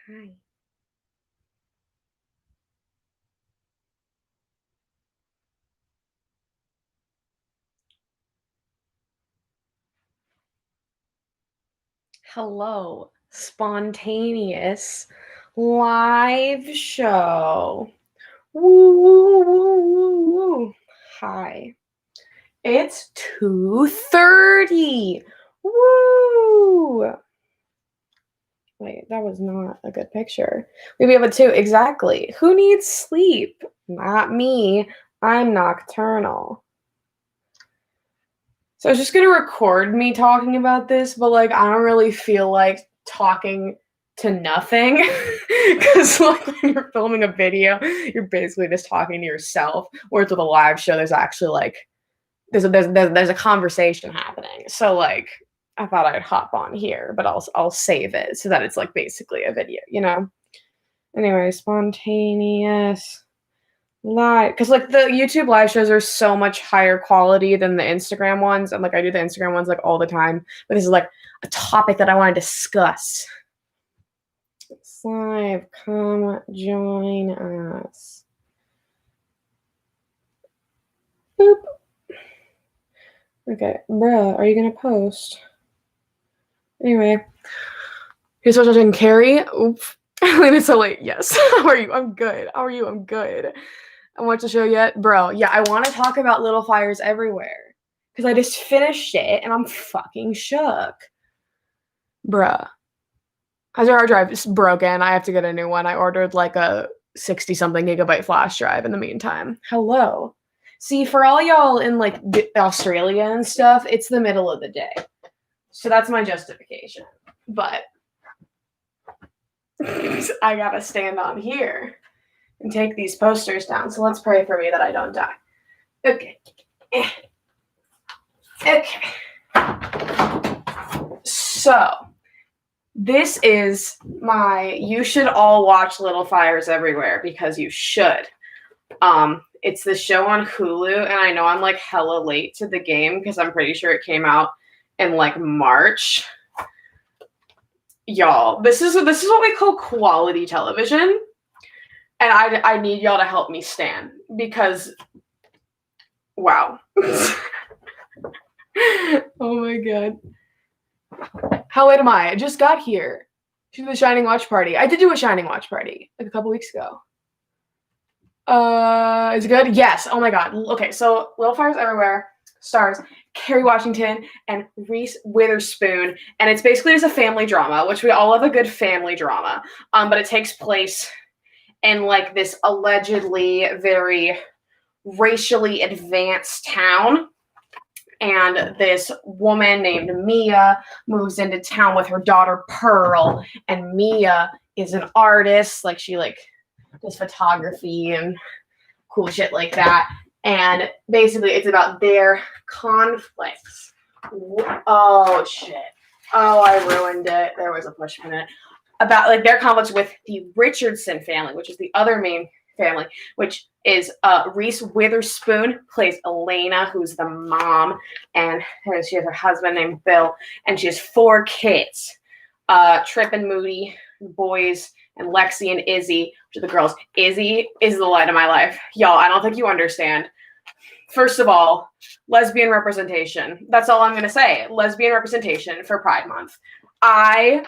Hi. Hello, spontaneous live show. Woo, woo, woo, woo, woo. Hi. It's 2:30. Woo! Wait, that was not a good picture. Maybe have a 2. Exactly. Who needs sleep? Not me. I'm nocturnal. So I was just gonna record me talking about this, but like I don't really feel like talking to nothing because like when you're filming a video, you're basically just talking to yourself. Whereas with a live show, there's actually like there's a conversation happening. So like I thought I'd hop on here, but I'll save it so that it's like basically a video, you know. Anyway, spontaneous. Live, because like the YouTube live shows are so much higher quality than the Instagram ones, and like I do the Instagram ones like all the time, but this is like a topic that I want to discuss. It's live, come join us. Boop. Okay, bruh, are you gonna post? Anyway, here's what I'm Carrie. Oops. It's so late. Yes. How are you? I'm good. How are you? I'm good. I watched the show yet? Bro, yeah, I want to talk about Little Fires Everywhere. Because I just finished it and I'm fucking shook. Bruh. How's your hard drive? It's broken. I have to get a new one. I ordered like a 60-something gigabyte flash drive in the meantime. Hello. See, for all y'all in like Australia and stuff, it's the middle of the day. So that's my justification. But I gotta stand on here and take these posters down. So let's pray for me that I don't die. Okay. Okay. So, this is my you should all watch Little Fires Everywhere because you should. It's the show on Hulu, and I know I'm like hella late to the game because I'm pretty sure it came out in like March. Y'all, this is what we call quality television. And I need y'all to help me stand because wow. Oh my god. How late am I? I just got here to the Shining watch party. I did do a Shining watch party like a couple weeks ago. Is it good? Yes. Oh my god. Okay, so Little Fires Everywhere stars Kerry Washington and Reese Witherspoon, and it's basically just a family drama, which we all love a good family drama. But it takes place in like this allegedly very racially advanced town. And this woman named Mia moves into town with her daughter Pearl, and Mia is an artist, like she like does photography and cool shit like that. And basically it's about their conflicts. Oh shit. Oh, I ruined it. There was a push minute. About like their conflicts with the Richardson family, which is the other main family, which is Reese Witherspoon plays Alina, who's the mom, and she has her husband named Bill, and she has 4 kids. Trip and Moody, boys, and Lexi and Izzy, which are the girls. Izzy is the light of my life. Y'all, I don't think you understand. First of all, lesbian representation. That's all I'm going to say. Lesbian representation for Pride Month. I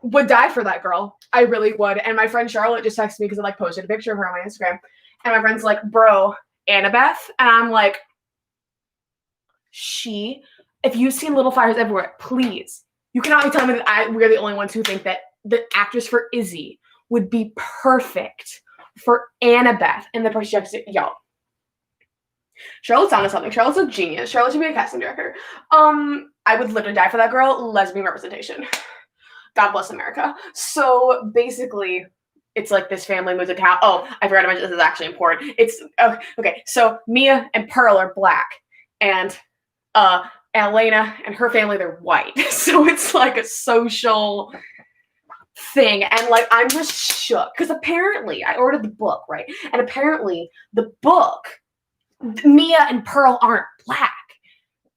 would die for that girl. I really would. And my friend Charlotte just texted me because I like posted a picture of her on my Instagram. And my friend's like, bro, Annabeth. And I'm like, if you've seen Little Fires Everywhere, please. You cannot be telling me that we're the only ones who think that the actress for Izzy would be perfect for Annabeth in the projected. Y'all. Charlotte's onto something. Charlotte's a genius. Charlotte should be a casting director. I would literally die for that girl. Lesbian representation. God bless America. So basically, it's like this family moves to town. Oh, I forgot to mention this is actually important. It's okay. So Mia and Pearl are black, and Elena and her family, they're white. So it's like a social thing. And like, I'm just shook because apparently I ordered the book, right? And apparently the book, Mia and Pearl aren't black.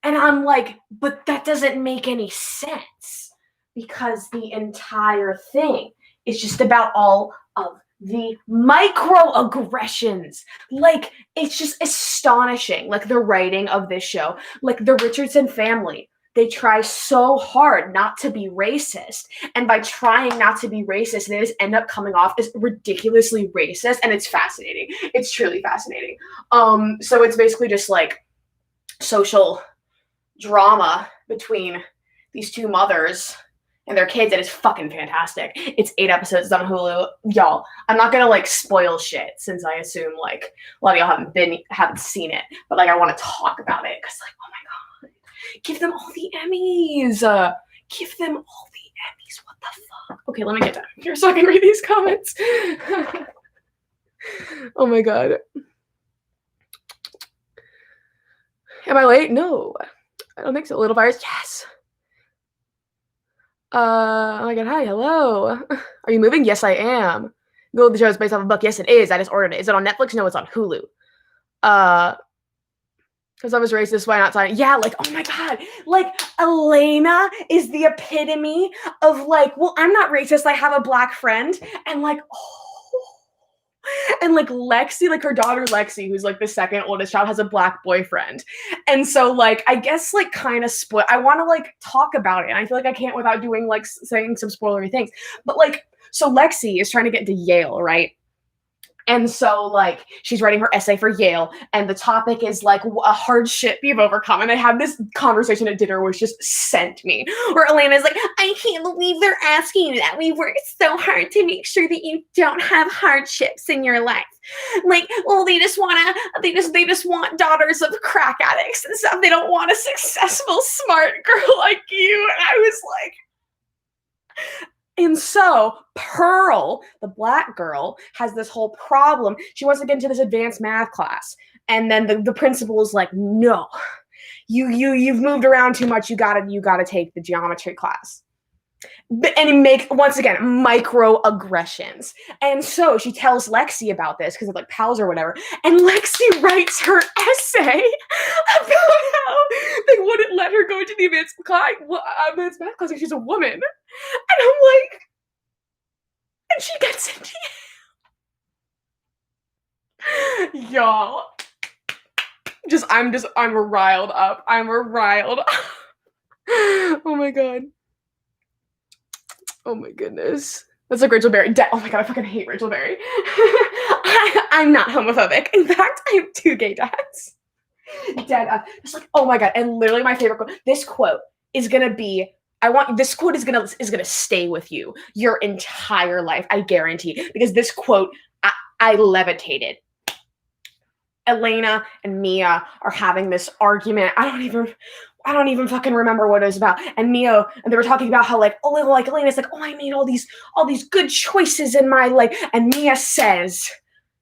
And I'm like, but that doesn't make any sense because the entire thing is just about all of the microaggressions. Like, it's just astonishing. Like, the writing of this show, like the Richardson family, they try so hard not to be racist. And by trying not to be racist, they just end up coming off as ridiculously racist. And it's fascinating. It's truly fascinating. So it's basically just like social drama between these two mothers and their kids, and it's fucking fantastic. It's 8 episodes. It's on Hulu. Y'all, I'm not gonna like spoil shit since I assume like a lot of y'all haven't seen it, but like I want to talk about it because like, oh my god, give them all the Emmys. Give them all the Emmys. What the fuck? Okay, let me get down here so I can read these comments. Oh my god. Am I late? No, I don't think so. Little Fires, yes. Oh my god, hi, hello. Are you moving? Yes, I am. Google the show is based off a book. Yes, it is. I just ordered it. Is it on Netflix? No, it's on Hulu. Because I was racist, why not sign it? Yeah, like, oh my god. Like, Alina is the epitome of like, well, I'm not racist. I have a black friend. And like, oh. And like Lexi, like her daughter Lexi, who's like the second oldest child, has a black boyfriend. And so like, I guess like kind of I want to like talk about it. And I feel like I can't without doing like saying some spoilery things. But like, so Lexi is trying to get into Yale, right? And so, like, she's writing her essay for Yale, and the topic is, like, a hardship you've overcome. And I had this conversation at dinner which just sent me, where Alina's like, I can't believe they're asking you that. We worked so hard to make sure that you don't have hardships in your life. Like, well, they just want daughters of crack addicts and stuff. They don't want a successful, smart girl like you. And I was like... And so Pearl, the black girl, has this whole problem. She wants to get into this advanced math class. And then the principal is like, no, you've moved around too much. You gotta take the geometry class. And it makes, once again, microaggressions. And so she tells Lexi about this because of like pals or whatever. And Lexi writes her essay about how they wouldn't let her go into the advanced math class because she's a woman. And I'm like, and she gets into it. Y'all. I'm riled up. Oh my god. Oh my goodness. That's like Rachel Berry. Oh my god, I fucking hate Rachel Berry. I'm not homophobic. In fact, I have 2 gay dads. Dead up. It's like, oh my god. And literally my favorite quote. This quote is gonna be, this quote is gonna stay with you your entire life. I guarantee. Because this quote, I levitated. Elena and Mia are having this argument. I don't even fucking remember what it was about. And they were talking about how like, oh, like Elena's like, oh, I made all these good choices in my life. And Mia says,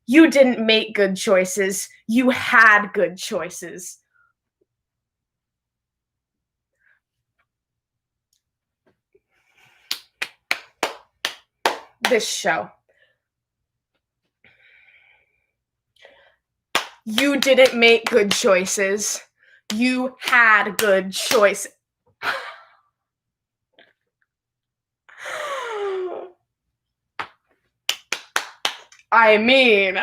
you didn't make good choices. You had good choices. This show. You didn't make good choices. You had good choice. I mean,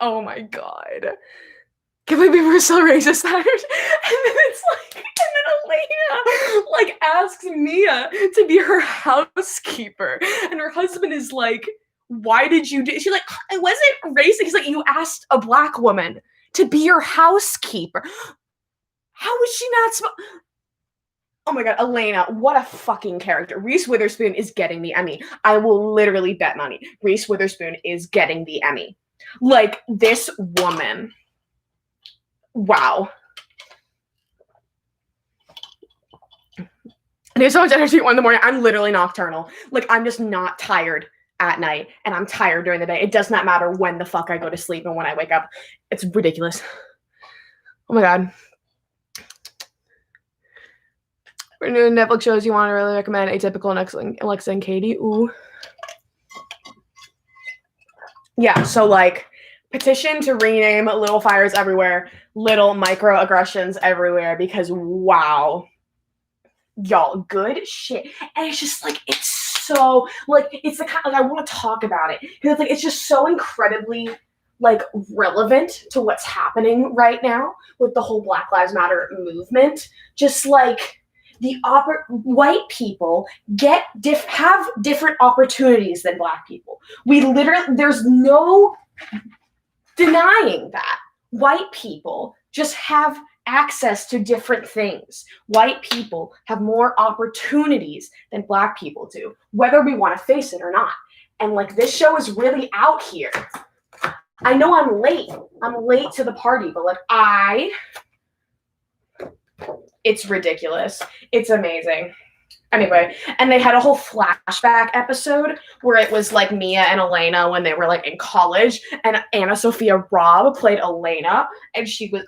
oh my god. Can we be so racist? And then it's like, and then Elena like asks Mia to be her housekeeper. And her husband is like, why did you do? She's like, it wasn't racist. He's like, you asked a black woman to be your housekeeper. How was she not Oh my god, Elena, what a fucking character. Reese Witherspoon is getting the Emmy. I will literally bet money. Reese Witherspoon is getting the Emmy. Like, this woman. Wow. There's so much energy at 1 in the morning. I'm literally nocturnal. Like, I'm just not tired at night, and I'm tired during the day. It does not matter when the fuck I go to sleep and when I wake up. It's ridiculous. Oh my god. For new Netflix shows you want to really recommend Atypical and Alexa and Katie. Ooh. Yeah, so like, petition to rename Little Fires Everywhere, Little Microaggressions Everywhere, because wow. Y'all, good shit. And it's just like, it's so, like, it's the kind, like, I want to talk about it because, like, it's just so incredibly, like, relevant to what's happening right now with the whole Black Lives Matter movement. Just like white people have different opportunities than Black people. There's no denying that. White people just have access to different things. White people have more opportunities than Black people do, whether we want to face it or not. And like, this show is really out here. I know I'm late. I'm late to the party, but like, it's ridiculous. It's amazing. Anyway, and they had a whole flashback episode where it was like Mia and Elena when they were like in college, and Anna Sophia Robb played Elena, and she was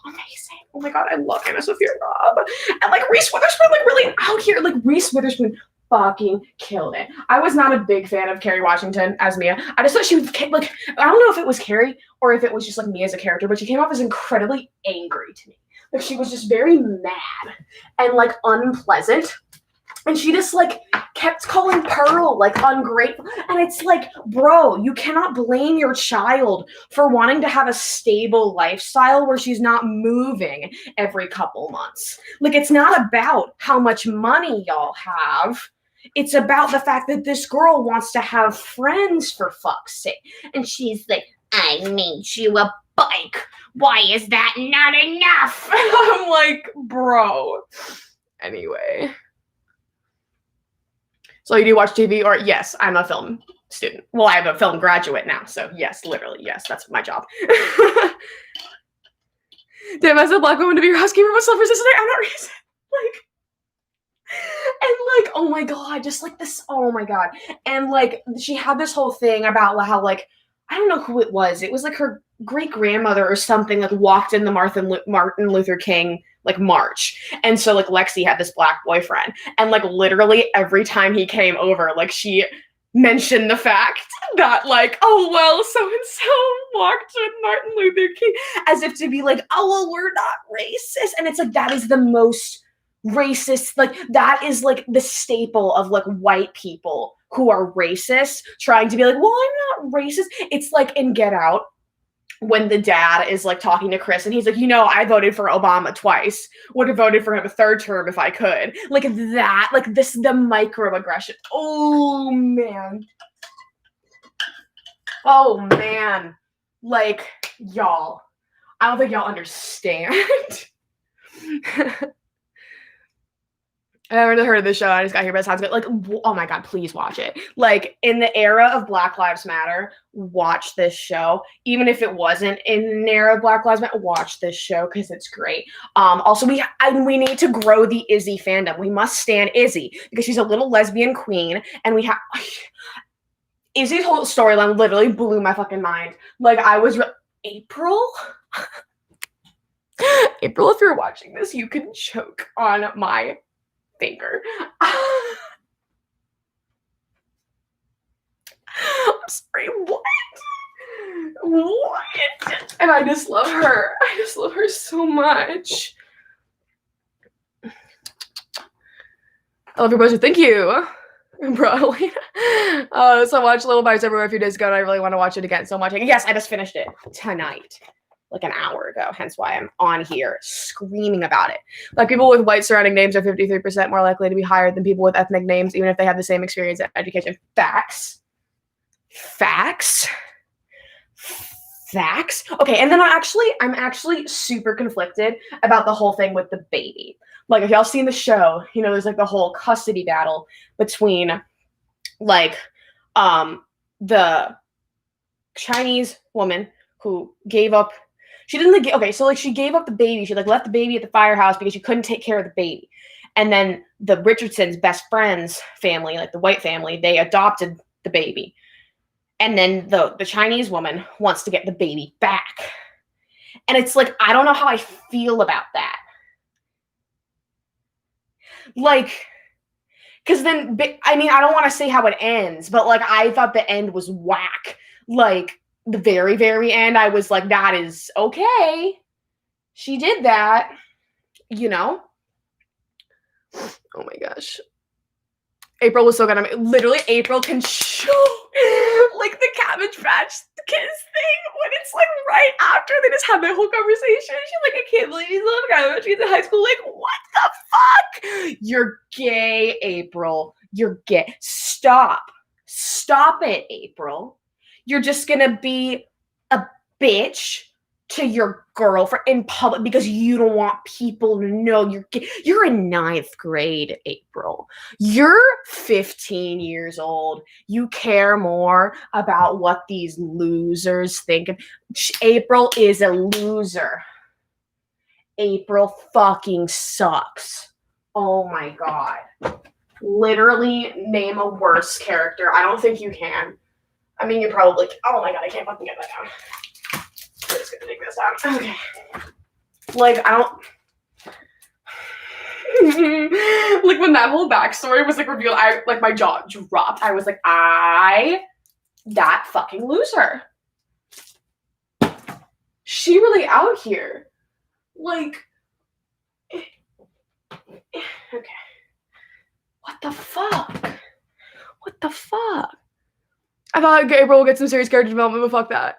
amazing. Oh my god, I love Anna Sophia Robb. And like Reese Witherspoon, like really out here. Like Reese Witherspoon fucking killed it. I was not a big fan of Kerry Washington as Mia. I just thought she was like, I don't know if it was Kerry or if it was just like Mia as a character, but she came off as incredibly angry to me. Like she was just very mad and like unpleasant. And she just like kept calling Pearl like ungrateful. And it's like, bro, you cannot blame your child for wanting to have a stable lifestyle where she's not moving every couple months. Like, it's not about how much money y'all have. It's about the fact that this girl wants to have friends, for fuck's sake. And she's like, I made you a bike. Why is that not enough? I'm like, bro. Anyway. So you do watch TV, or yes, I'm a film student. Well, I'm a film graduate now, so yes, literally, yes, that's my job. Damn, as a Black woman to be your housekeeper was self-resistant, I'm not racist. Like, and like, oh my god, just like this, oh my god. And like, she had this whole thing about how like, I don't know who it was. It was like her great-grandmother or something, like walked in the Martin Luther King like march. And so like Lexi had this Black boyfriend, and like literally every time he came over, like she mentioned the fact that like, oh well, so-and-so walked with Martin Luther King, as if to be like, oh well, we're not racist. And it's like, that is the most racist, like that is like the staple of like white people who are racist trying to be like, well, I'm not racist. It's like in Get Out, when the dad is like talking to Chris and he's like, you know, I voted for Obama twice. Would have voted for him a third term if I could. Like that, like this, the microaggression. Oh man. Oh man. Like, y'all, I don't think y'all understand. I haven't really heard of this show. I just got here, but it sounds good. Like, oh my god, please watch it. Like, in the era of Black Lives Matter, watch this show. Even if it wasn't in an era of Black Lives Matter, watch this show because it's great. Also, we need to grow the Izzy fandom. We must stand Izzy because she's a little lesbian queen, and we have Izzy's whole storyline literally blew my fucking mind. Like, I was April. April, if you're watching this, you can choke on my finger. I'm sorry, what? And I just love her. I just love her so much. I love your poster. Thank you, bro. So I watched Little Fires Everywhere a few days ago, and I really want to watch it again so much. Yes, I just finished it tonight. Like an hour ago, hence why I'm on here screaming about it. Like, people with white surrounding names are 53% more likely to be hired than people with ethnic names, even if they have the same experience and education. Facts. Okay, and then I'm actually super conflicted about the whole thing with the baby. Like, if y'all seen the show, you know, there's like the whole custody battle between like the Chinese woman who gave up. She didn't okay, so like she gave up the baby. She like left the baby at the firehouse because she couldn't take care of the baby. And then the Richardsons' best friend's family, like the white family, they adopted the baby. And then the Chinese woman wants to get the baby back. And it's like, I don't know how I feel about that. Like, because then, I mean, I don't want to say how it ends, but like, I thought the end was whack. Like, the very, very end, I was like, that is okay. She did that, you know? Oh my gosh. April was so good. I mean, literally, April can show like the Cabbage Patch Kids thing when it's like right after they just had their whole conversation. She's like, I can't believe he's little Cabbage. He's in high school. Like, what the fuck? You're gay, April. You're gay. Stop it, April. You're just gonna be a bitch to your girlfriend in public because you don't want people to know you're gay. You're in 9th grade, April. You're 15 years old. You care more about what these losers think. April is a loser. April fucking sucks. Oh my god. Literally name a worse character. I don't think you can. I mean, you probably can. Oh my god, I can't fucking get that down. I'm just gonna take this down. Okay. Like, I don't... like, when that whole backstory was, like, revealed, my jaw dropped. I was like, that fucking loser. She really out here. Like, okay. What the fuck? What the fuck? I thought Gabriel will get some serious character development, but fuck that.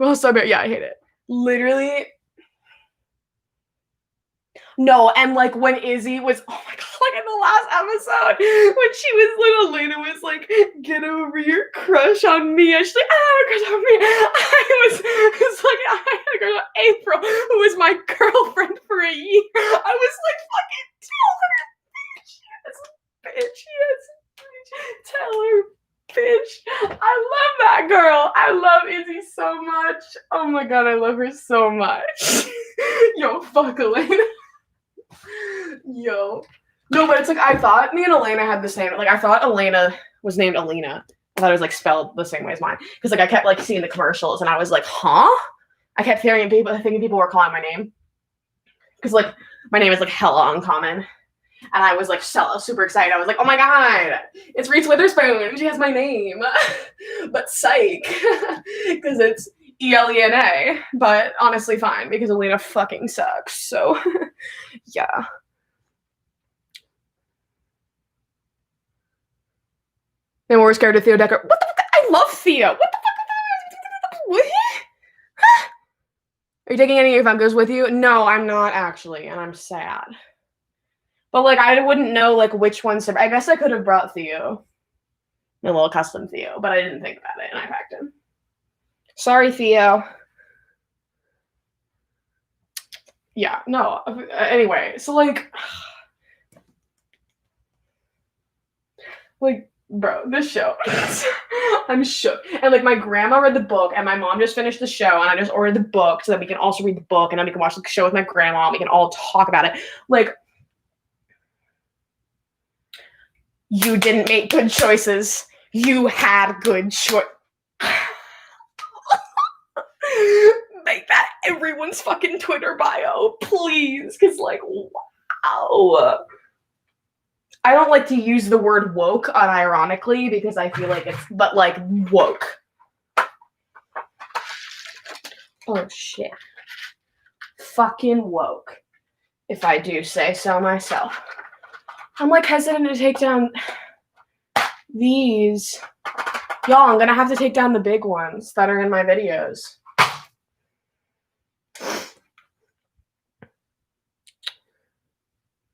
Well, so bad. Yeah, I hate it. Literally. No, and like when Izzy was, oh my god, like in the last episode, when she was little, Alina was like, get over your crush on me. And she's like, I have a crush on me. I had a crush on April, who was my girlfriend for a year. I was like, fucking tell her, bitch. Tell her, bitch. I love that girl. I love Izzy so much. Oh my god, I love her so much. Yo, fuck Elena. Yo. No, but it's like, I thought me and Elena had the same, like, I thought Elena was named Alina. I thought it was, like, spelled the same way as mine. Because, like, I kept, like, seeing the commercials, and I was like, huh? I kept thinking people were calling my name. Because, like, my name is, like, hella uncommon. And I was, like, super excited. I was like, oh my god, it's Reese Witherspoon. She has my name. But psych. Because it's Elena. But honestly, fine. Because Alina fucking sucks. So, yeah. Then we're scared of Theo Decker. What the fuck? I love Theo. What the fuck? What? Are you taking any of your Funkos with you? No, I'm not actually. And I'm sad. But, like, I wouldn't know, like, which ones to... I guess I could have brought Theo. A little custom Theo. But I didn't think about it, and I packed him. Sorry, Theo. Yeah, no. Anyway, so, like... Like, bro, this show... I'm shook. And, like, my grandma read the book, and my mom just finished the show, and I just ordered the book so that we can also read the book, and then we can watch the show with my grandma, and we can all talk about it. Like... You didn't make good choices. You had good choice. Make that everyone's fucking Twitter bio, please. Because, like, wow. I don't like to use the word woke unironically because I feel like it's, but, like, woke. Oh, shit. Fucking woke. If I do say so myself. I'm, like, hesitant to take down these. Y'all, I'm gonna have to take down the big ones that are in my videos.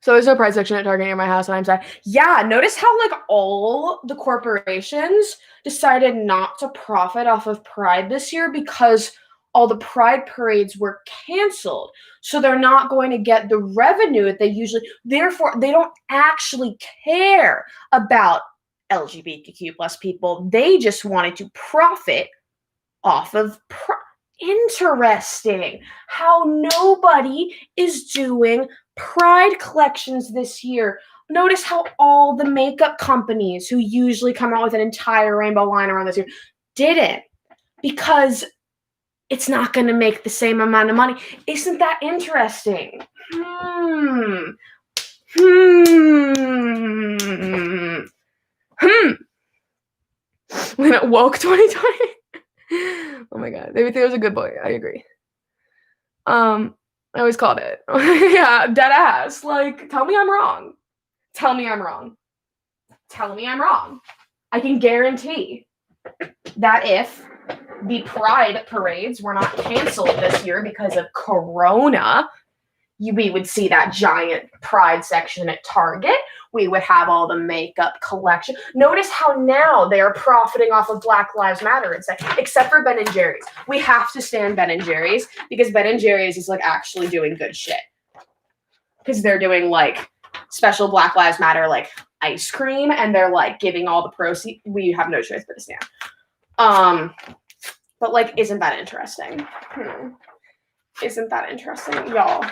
So there's no Pride section at Target near my house, and I'm sad. Yeah, notice how, like, all the corporations decided not to profit off of Pride this year because all the Pride parades were canceled. So they're not going to get the revenue that they usually, therefore, they don't actually care about LGBTQ plus people. They just wanted to profit off of Interesting how nobody is doing Pride collections this year. Notice how all the makeup companies who usually come out with an entire rainbow line around this year didn't. Because it's not going to make the same amount of money. Isn't that interesting? When it woke 2020. Oh my god. Maybe Theo's a good boy. I agree. I always called it. Yeah, dead ass. Like, tell me I'm wrong. Tell me I'm wrong. tell me I'm wrong. I can guarantee that if the Pride parades were not canceled this year because of Corona, we would see that giant Pride section at Target. We would have all the makeup collection. Notice how now they are profiting off of Black Lives Matter, except for Ben & Jerry's. We have to stand Ben & Jerry's because Ben & Jerry's is like actually doing good shit. Because they're doing like special Black Lives Matter like ice cream, and they're like giving all the proceeds. We have no choice but to stand. But like, isn't that interesting? Isn't that interesting, y'all?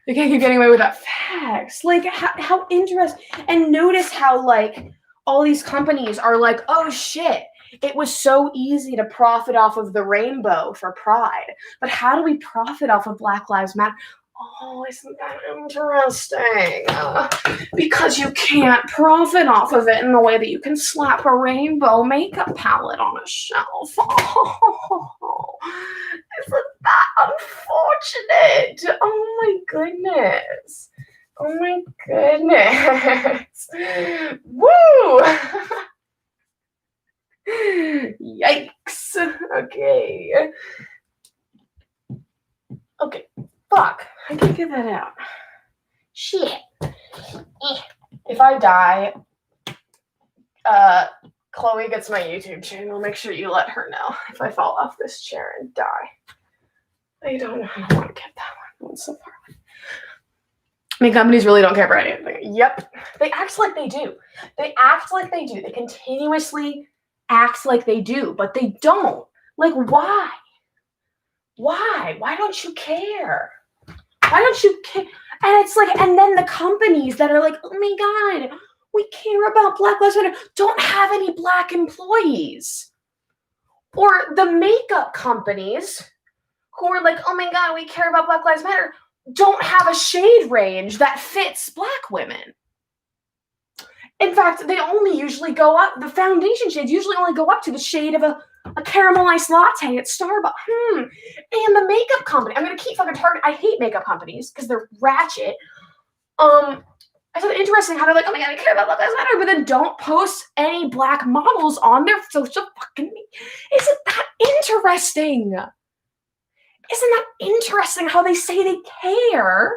You can't keep getting away with that. Facts. Like, how interesting. And notice how, like, all these companies are like, oh, shit. It was so easy to profit off of the rainbow for Pride. But how do we profit off of Black Lives Matter? Oh, isn't that interesting? Because you can't profit off of it in the way that you can slap a rainbow makeup palette on a shelf. Oh, isn't that unfortunate? Oh my goodness. Oh my goodness. Woo! Yikes. Okay. Okay. Fuck. I can get that out. Shit. If I die, Chloe gets my YouTube channel. Make sure you let her know if I fall off this chair and die. I don't want to get that one. It's so far away. I mean, companies really don't care about anything. Yep. They act like they do. They act like they do. They continuously act like they do, but they don't. Like, why? Why? Why don't you care? Why don't you care? And it's like, and then the companies that are like, oh my God, we care about Black Lives Matter, don't have any Black employees. Or the makeup companies who are like, oh my God, we care about Black Lives Matter, don't have a shade range that fits Black women. In fact, they only usually go up, the foundation shades usually only go up to the shade of a caramel iced latte at Starbucks. And the makeup company, I'm going to keep fucking Target. I hate makeup companies because they're ratchet. I thought it interesting how they're like, oh my God, I care about Black Lives Matter, but then don't post any Black models on their social fucking media. Isn't that interesting? Isn't that interesting how they say they care,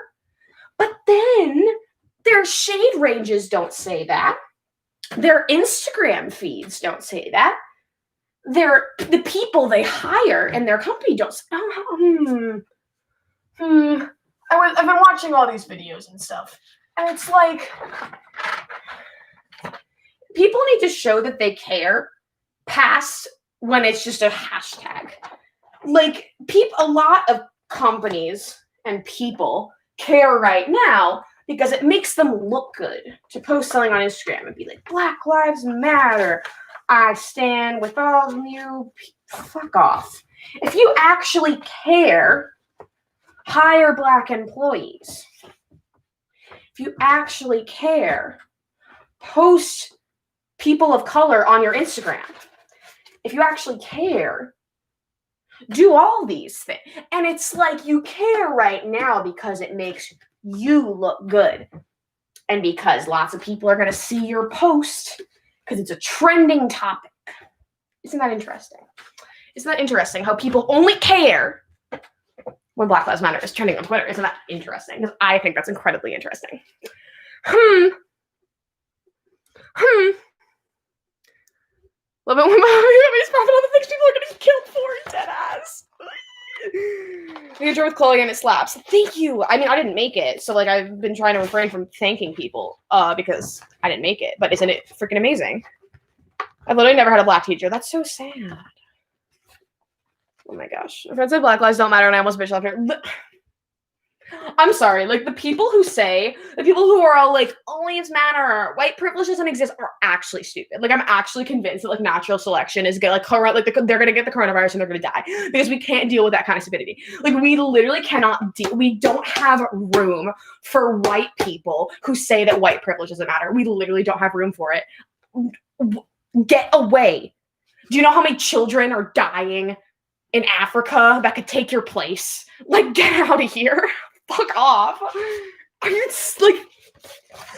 but then their shade ranges don't say that. Their Instagram feeds don't say that. The people they hire in their company don't say, I've been watching all these videos and stuff, and it's like, people need to show that they care past when it's just a hashtag. Like, a lot of companies and people care right now because it makes them look good to post something on Instagram and be like, Black Lives Matter. I stand with all of you. Fuck off. If you actually care, hire Black employees. If you actually care, post people of color on your Instagram. If you actually care, do all these things. And it's like you care right now because it makes you look good. And because lots of people are going to see your post because it's a trending topic. Isn't that interesting? Isn't that interesting how people only care when Black Lives Matter is trending on Twitter? Isn't that interesting? Because I think that's incredibly interesting. Love it when movies profit on the things people are going to get killed for, dead ass. I enjoy with Chloe and it slaps. Thank you. I mean, I didn't make it, so like I've been trying to refrain from thanking people because I didn't make it. But isn't it freaking amazing? I've literally never had a Black teacher. That's so sad. Oh my gosh. My friend said Black lives don't matter, and I almost bitch left here. I'm sorry, like the people who are all like, all lives matter, white privilege doesn't exist, are actually stupid. Like I'm actually convinced that like natural selection is gonna they're gonna get the coronavirus and they're gonna die because we can't deal with that kind of stupidity. Like we literally cannot deal. We don't have room for white people who say that white privilege doesn't matter. We literally don't have room for it. Get away. Do you know how many children are dying in Africa that could take your place? Like get out of here. Fuck off. Are you like,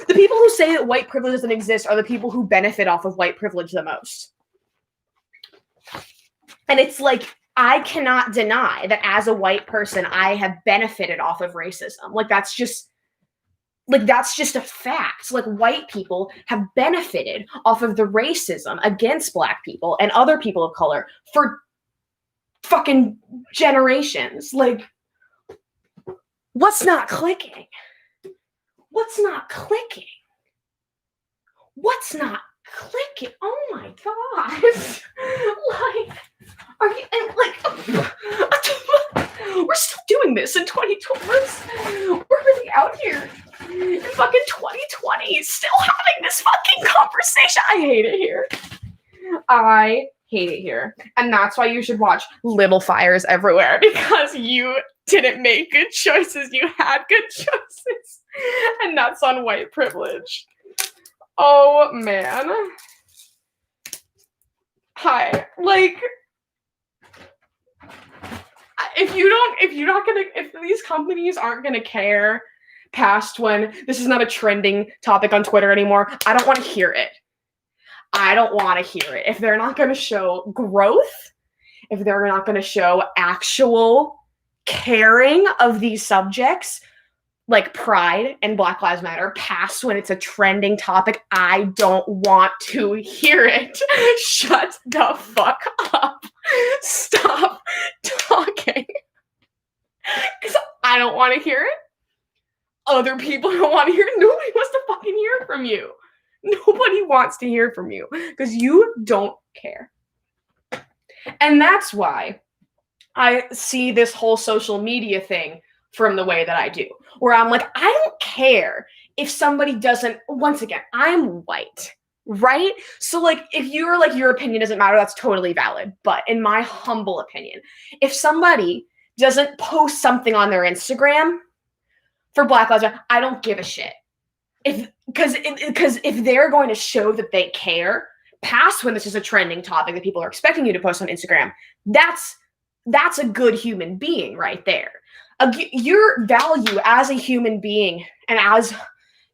The people who say that white privilege doesn't exist are the people who benefit off of white privilege the most. And it's like, I cannot deny that as a white person, I have benefited off of racism. Like, that's just a fact. Like, white people have benefited off of the racism against Black people and other people of color for fucking generations. Like, what's not clicking? What's not clicking? What's not clicking? Oh my god. Like, are you, we're still doing this in 2020. We're really out here in fucking 2020 still having this fucking conversation. I hate it here. I hate it here. And that's why you should watch Little Fires Everywhere, because you didn't make good choices. You had good choices. And that's on white privilege. Oh, man. Hi. Like, if these companies aren't gonna care past when this is not a trending topic on Twitter anymore, I don't want to hear it. I don't want to hear it. If they're not going to show growth, if they're not going to show actual caring of these subjects, like pride and Black Lives Matter, past when it's a trending topic, I don't want to hear it. Shut the fuck up. Stop talking. Because I don't want to hear it. Other people don't want to hear it. Nobody wants to fucking hear it from you. Nobody wants to hear from you because you don't care. And that's why I see this whole social media thing from the way that I do, where I'm like, I don't care if somebody doesn't, once again, I'm white, right? So like, if you're like, your opinion doesn't matter, that's totally valid. But in my humble opinion, if somebody doesn't post something on their Instagram for Black Lives Matter, I don't give a shit. Because if they're going to show that they care, past when this is a trending topic that people are expecting you to post on Instagram, that's a good human being right there. Your value as a human being and as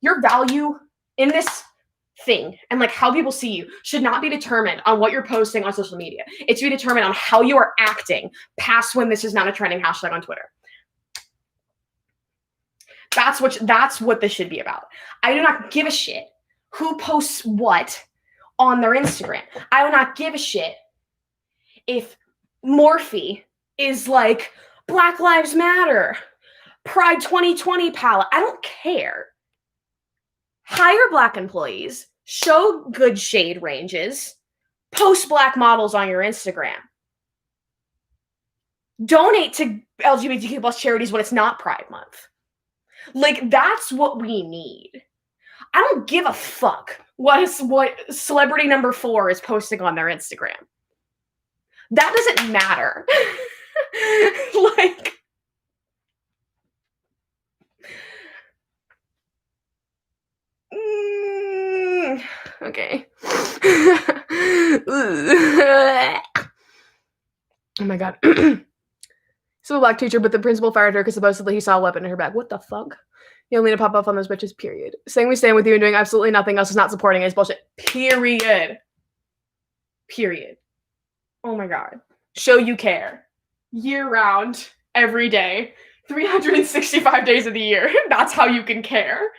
your value in this thing and like how people see you should not be determined on what you're posting on social media. It should be determined on how you are acting past when this is not a trending hashtag on Twitter. That's what this should be about. I do not give a shit who posts what on their Instagram. I do not give a shit if Morphe is like Black Lives Matter, Pride 2020 palette. I don't care. Hire Black employees, show good shade ranges, post Black models on your Instagram. Donate to LGBTQ plus charities when it's not Pride Month. Like, that's what we need. I don't give a fuck what celebrity number 4 is posting on their Instagram. That doesn't matter. Like, okay. Oh my god. So a Black teacher, but the principal fired her because supposedly he saw a weapon in her bag. What the fuck? You Alina pop off on those bitches, period. Saying we stand with you and doing absolutely nothing else is not supporting it is bullshit. Period. Period. Oh my god. Show you care. Year round, every day, 365 days of the year. That's how you can care.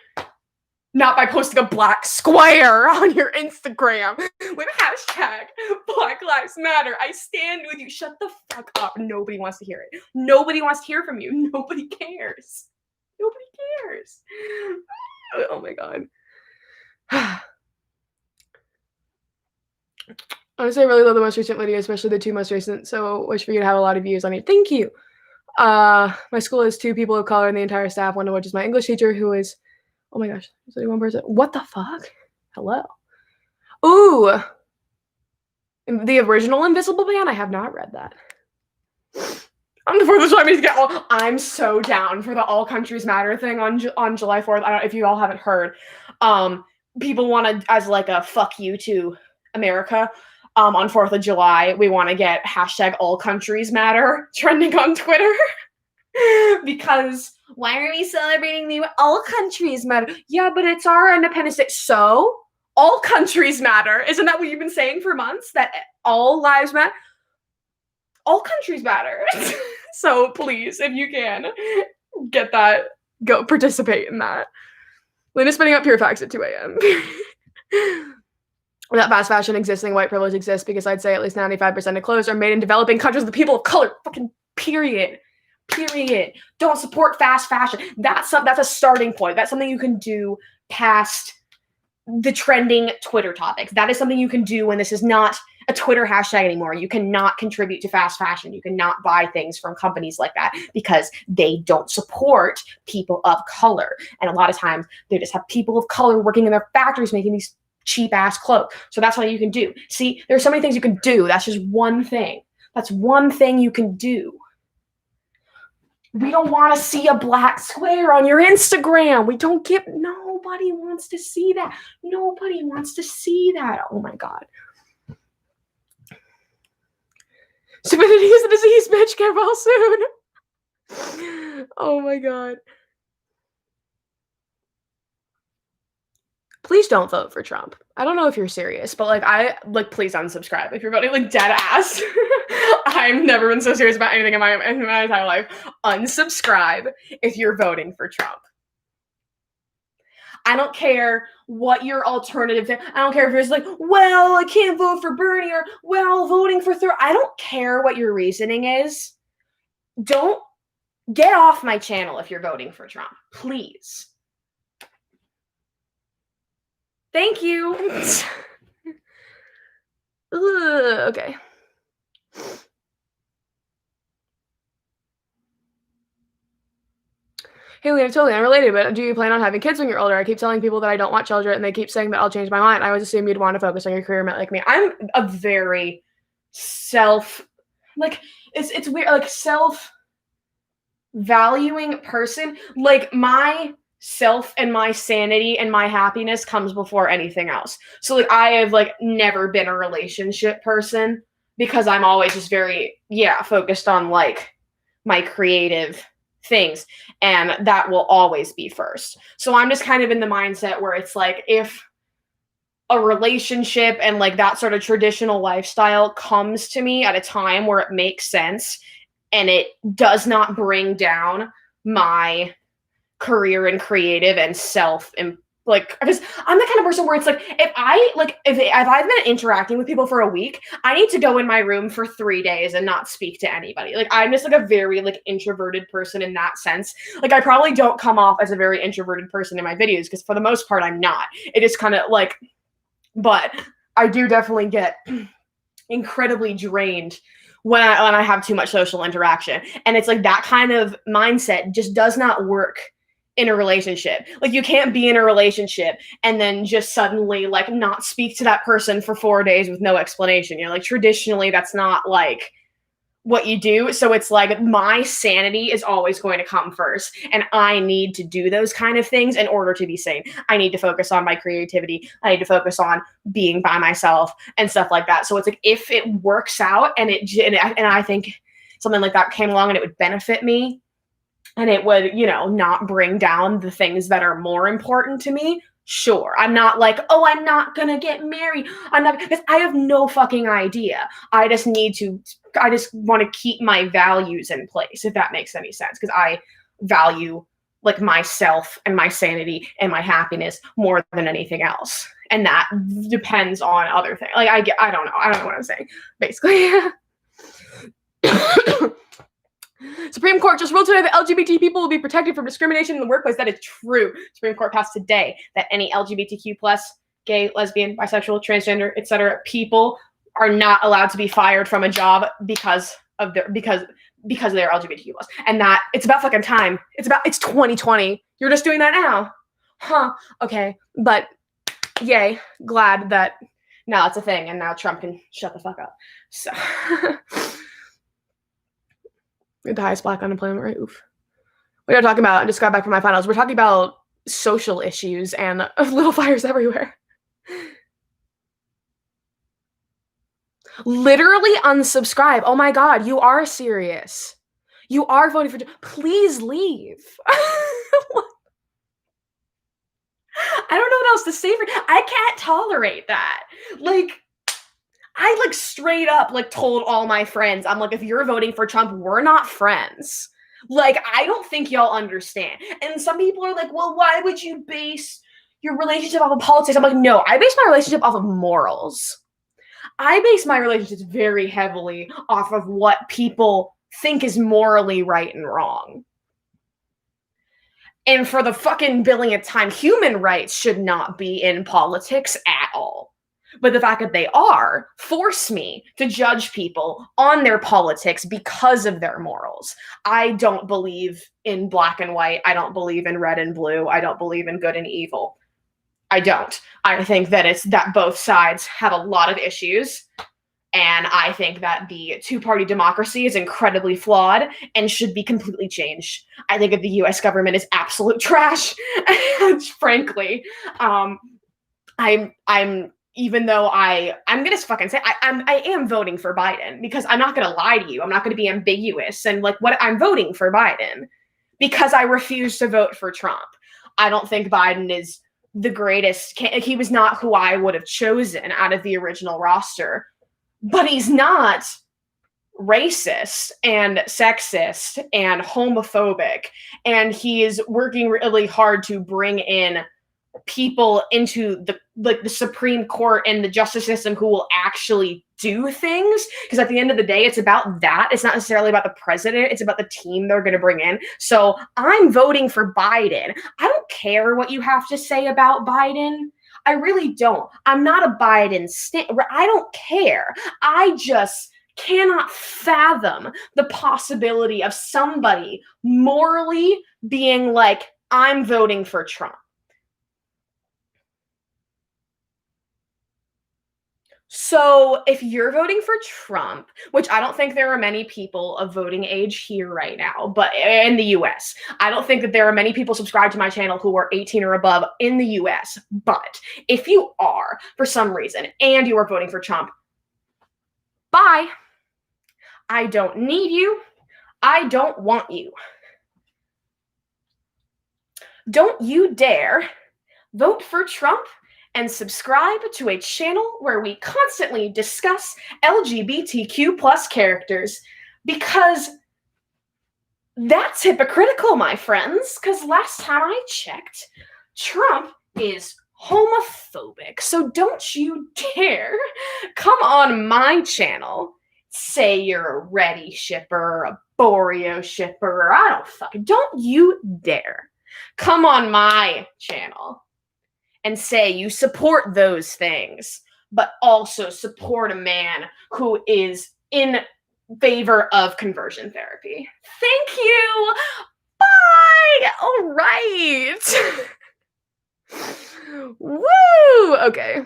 Not by posting a black square on your Instagram with hashtag Black Lives Matter. I stand with you. Shut the fuck up. Nobody wants to hear it. Nobody wants to hear from you. Nobody cares. Nobody cares. Oh my god. Honestly, I really love the most recent video, especially the 2 most recent, so wish for you to have a lot of views on it. Thank you. My school has 2 people of color in the entire staff, one of which is my English teacher, who is, oh my gosh, there's only 1 person. What the fuck? Hello. Ooh. The original Invisible Man? I have not read that. I'm the 4th of July. I'm so down for the All Countries Matter thing on July 4th. I don't know if you all haven't heard. People want to, as like a fuck you to America, on 4th of July, we want to get hashtag All Countries Matter trending on Twitter. Because Why are we celebrating the all countries matter? Yeah, but it's our Independence Day. So all countries matter. Isn't that what you've been saying for months? That all lives matter? All countries matter. So please, if you can, get that, go participate in that. Lena's spinning up pure facts at 2 a.m. That fast fashion existing, white privilege exists because I'd say at least 95% of clothes are made in developing countries with the people of color. Fucking period. Period. Don't support fast fashion. That's a starting point. That's something you can do past the trending Twitter topics. That is something you can do when this is not a Twitter hashtag anymore. You cannot contribute to fast fashion. You cannot buy things from companies like that because they don't support people of color. And a lot of times they just have people of color working in their factories making these cheap ass clothes. So that's what you can do. See, there's so many things you can do. That's just one thing. That's one thing you can do. We don't want to see a black square on your Instagram. Nobody wants to see that. Nobody wants to see that. Oh my God. Stupidity is a disease, bitch. Get well soon. Oh my God. Please don't vote for Trump. I don't know if you're serious, but please unsubscribe if you're voting dead ass. I've never been so serious about anything in my entire life. Unsubscribe if you're voting for Trump. I don't care what your alternative is. I don't care if it's well, I can't vote for Bernie or, well, voting for Thor. I don't care what your reasoning is. Don't get off my channel if you're voting for Trump. Please. Thank you. Okay. Hey, Lena, totally unrelated, but do you plan on having kids when you're older? I keep telling people that I don't want children, and they keep saying that I'll change my mind. I always assume you'd want to focus on your career like me. I'm a very it's weird, self-valuing person. My self and my sanity and my happiness comes before anything else. So I have never been a relationship person because I'm always just very focused on my creative things, and that will always be first. So I'm just kind of in the mindset where it's if a relationship and that sort of traditional lifestyle comes to me at a time where it makes sense and it does not bring down my career and creative and self and because I'm the kind of person where it's if I've been interacting with people for a week, I need to go in my room for 3 days and not speak to anybody. I'm just a very introverted person in that sense. I probably don't come off as a very introverted person in my videos because for the most part I'm not. It is kind of but I do definitely get incredibly drained when I have too much social interaction. And it's that kind of mindset just does not work in a relationship. You can't be in a relationship and then just suddenly not speak to that person for 4 days with no explanation. Traditionally that's not what you do. So it's my sanity is always going to come first, and I need to do those kind of things in order to be sane. I need to focus on my creativity. I need to focus on being by myself and stuff like that. So it's if it works out and I think something like that came along and it would benefit me, and it would, not bring down the things that are more important to me, sure. I'm not I'm not gonna get married. Because I have no fucking idea. I just want to keep my values in place, if that makes any sense. Because I value myself and my sanity and my happiness more than anything else. And that depends on other things. I don't know. I don't know what I'm saying, basically. Supreme Court just ruled today that LGBT people will be protected from discrimination in the workplace. That is true. Supreme Court passed today that any LGBTQ plus, gay, lesbian, bisexual, transgender, etc. people are not allowed to be fired from a job because of their LGBTQ plus. And that it's about fucking time. It's 2020. You're just doing that now. Huh. Okay. But yay. Glad that now it's a thing and now Trump can shut the fuck up. So the highest black unemployment rate. Oof. We are talking about, I just got back from my finals. We're talking about social issues and little fires everywhere. Literally unsubscribe. Oh my God, you are serious. You are voting for Trump. Please leave. I don't know what else to say for I can't tolerate that. Like, I like straight up like told all my friends, I'm like, if you're voting for Trump, we're not friends. Like, I don't think y'all understand. And some people are like, well, why would you base your relationship off of politics? I'm like, no, I base my relationship off of morals. I base my relationships very heavily off of what people think is morally right and wrong. And for the fucking billionth time, human rights should not be in politics at all. But the fact that they are force me to judge people on their politics because of their morals. I don't believe in black and white. I don't believe in red and blue. I don't believe in good and evil. I don't. I think that it's that both sides have a lot of issues. And I think that the two-party democracy is incredibly flawed and should be completely changed. I think that the U.S. government is absolute trash, frankly. I'm even though I'm gonna fucking say I am voting for Biden because I'm not gonna lie to you. I'm not gonna be ambiguous and like what I'm voting for Biden because I refuse to vote for Trump. I don't think Biden is the greatest. He was not who I would have chosen out of the original roster. But he's not racist and sexist and homophobic. And he is working really hard to bring in people into the Supreme Court and the justice system who will actually do things. Because at the end of the day, it's about that. It's not necessarily about the president. It's about the team they're going to bring in. So I'm voting for Biden. I don't care what you have to say about Biden. I really don't. I'm not a Biden I don't care. I just cannot fathom the possibility of somebody morally being like, I'm voting for Trump. So if you're voting for Trump, which I don't think there are many people of voting age here right now, but in the US, I don't think that there are many people subscribed to my channel who are 18 or above in the US. But if you are, for some reason, and you are voting for Trump, bye. I don't need you. I don't want you. Don't you dare vote for Trump and subscribe to a channel where we constantly discuss LGBTQ plus characters, because that's hypocritical, my friends, because last time I checked, Trump is homophobic. So don't you dare come on my channel, say you're a Reddy shipper, a Boreo shipper, or I don't fucking, don't you dare come on my channel and say you support those things, but also support a man who is in favor of conversion therapy. Thank you. Bye. All right. Woo. Okay.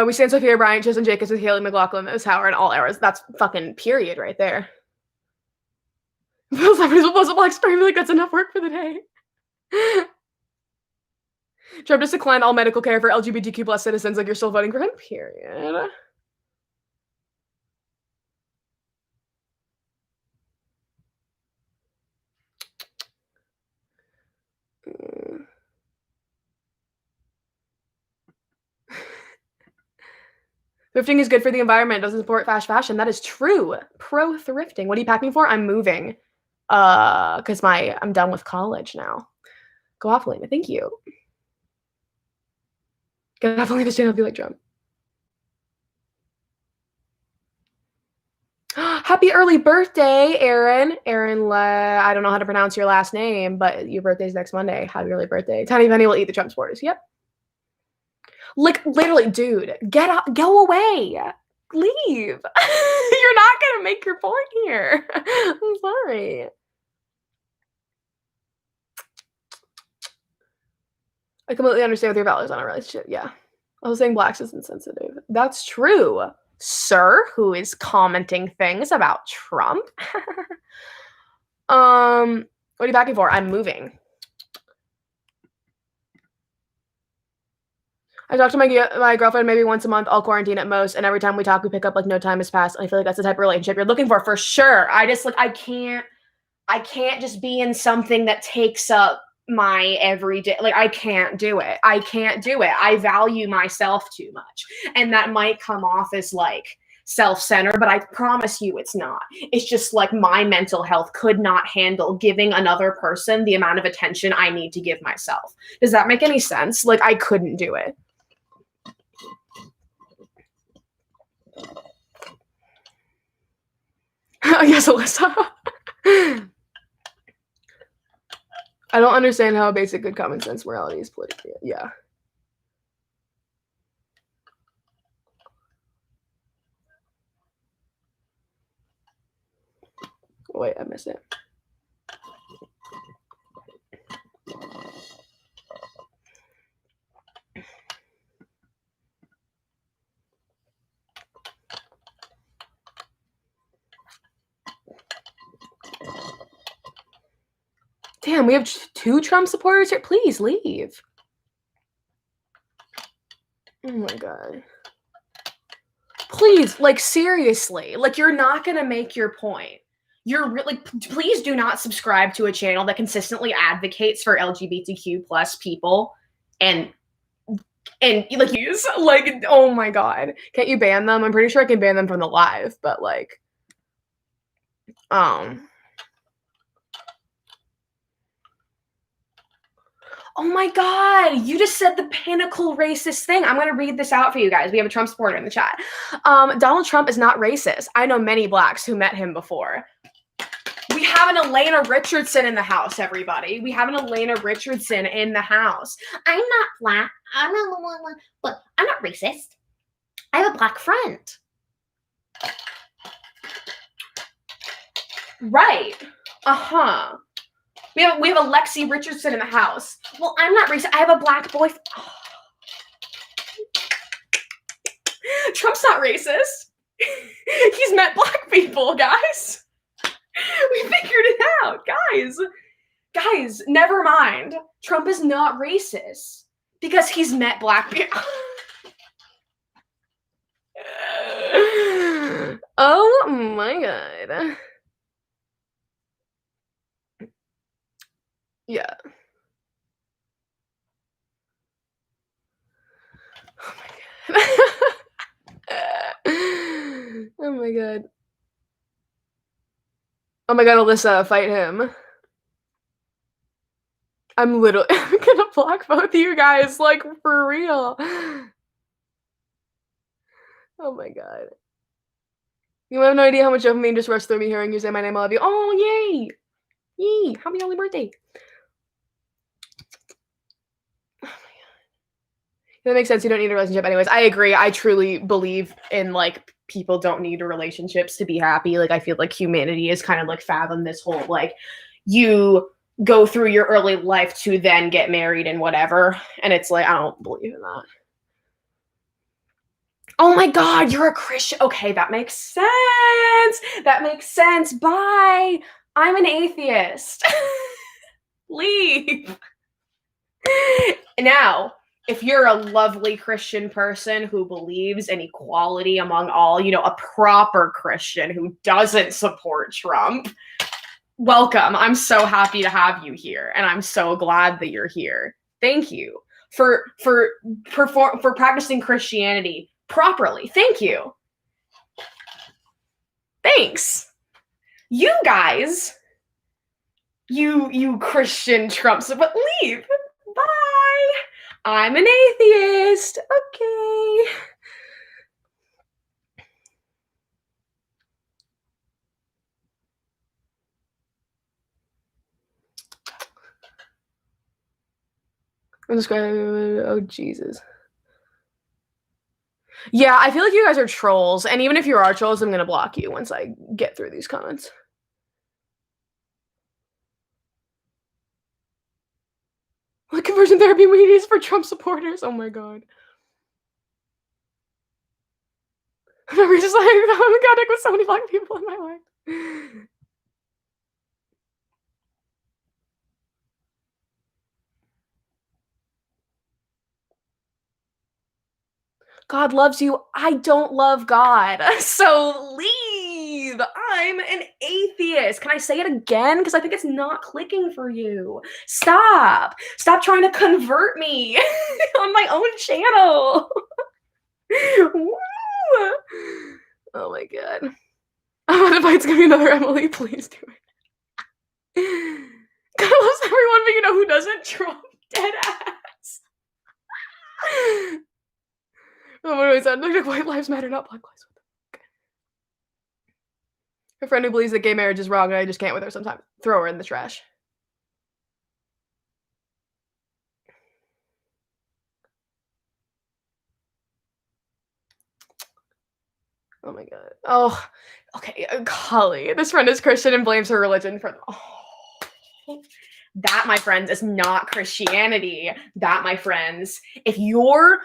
We stand Sophia Bryant, Tristan Jacobs with Haley McLaughlin, Oz Howard, all eras. That's fucking period right there. Somebody's a black scream like that's enough work for the day. Trump just declined all medical care for LGBTQ plus citizens. Like, you're still voting for him? Period. Thrifting is good for the environment. It doesn't support fast fashion. That is true. Pro thrifting. What are you packing for? I'm moving. Because I'm done with college now. Go off, Alina. Thank you. Get off, Alina. This channel be like Trump. Happy early birthday, Aaron. Aaron, I don't know how to pronounce your last name, but your birthday's next Monday. Happy early birthday. Tiny Penny will eat the Trump supporters. Yep. Like, literally, dude, get up, go away. Leave. You're not gonna make your point here. I'm sorry. I completely understand with your values on a relationship. Yeah. I was saying blacks is insensitive. That's true. Sir, who is commenting things about Trump. What are you packing for? I'm moving. I talk to my girlfriend maybe once a month, all quarantine at most, and every time we talk, we pick up like no time has passed. And I feel like that's the type of relationship you're looking for sure. I just like I can't just be in something that takes up my everyday. Like I can't do it. I value myself too much, and that might come off as like self-centered, but I promise you it's not. It's just like my mental health could not handle giving another person the amount of attention I need to give myself. Does that make any sense? Like I couldn't do it. Yes, Alyssa. I don't understand how basic good common sense morality is politically. Yeah. Wait, I missed it. Damn, we have 2 Trump supporters here. Please leave. Oh my god. Please, like seriously, like you're not gonna make your point. You're really, please do not subscribe to a channel that consistently advocates for LGBTQ plus people and like use like, oh my god, can't you ban them? I'm pretty sure I can ban them from the live, but like, oh my god, you just said the pinnacle racist thing. I'm gonna read this out for you guys. We have a Trump supporter in the chat. Donald Trump is not racist. I know many blacks who met him before. We have an Elena Richardson in the house, everybody. We have an Elena Richardson in the house. I'm not black. I'm not, but I'm not racist. I have a black friend. Right. Uh-huh. We have a Lexi Richardson in the house. Well, I'm not racist. I have a black boyfriend. Oh. Trump's not racist. He's met black people, guys. We figured it out, guys. Guys, never mind. Trump is not racist because he's met black people. Oh my god. Yeah. Oh my god. Oh my god. Oh my god, Alyssa, fight him. I'm gonna block both of you guys, like, for real. Oh my god. You have no idea how much dopamine just rushed through me hearing you say my name, I love you. Oh, yay! Yay! Happy early birthday. Oh my god. That makes sense. You don't need a relationship anyways. I agree. I truly believe in, like, people don't need relationships to be happy. Like, I feel like humanity is kind of, like, fathom this whole, like, you go through your early life to then get married and whatever. And it's like, I don't believe in that. Oh my god, you're a Christian. Okay, that makes sense. That makes sense. Bye. I'm an atheist. Leave. Now, if you're a lovely Christian person who believes in equality among all, you know, a proper Christian who doesn't support Trump, welcome. I'm so happy to have you here, and I'm so glad that you're here. Thank you for practicing Christianity properly. Thank you. Thanks. You guys, you Christian Trumps, but leave. Bye. I'm an atheist. Okay. I'm just going to, oh Jesus. Yeah, I feel like you guys are trolls, and even if you are trolls, I'm gonna block you once I get through these comments. What conversion therapy we need is for Trump supporters. Oh my god. I'm just like, oh my god, with so many black people in my life. God loves you. I don't love God. So leave. I'm an atheist. Can I say it again? Because I think it's not clicking for you. Stop. Stop trying to convert me on my own channel. Oh my god. I'm gonna invite to give me another Emily. Please do it. God loves everyone, but you know who doesn't? Trump. Dead ass. Oh, what do I sound like? White lives matter, not black lives matter. A friend who believes that gay marriage is wrong and I just can't with her sometimes. Throw her in the trash. Oh my god. Oh, okay. Holly. This friend is Christian and blames her religion for. Oh. That, my friends, is not Christianity. That, my friends, if you're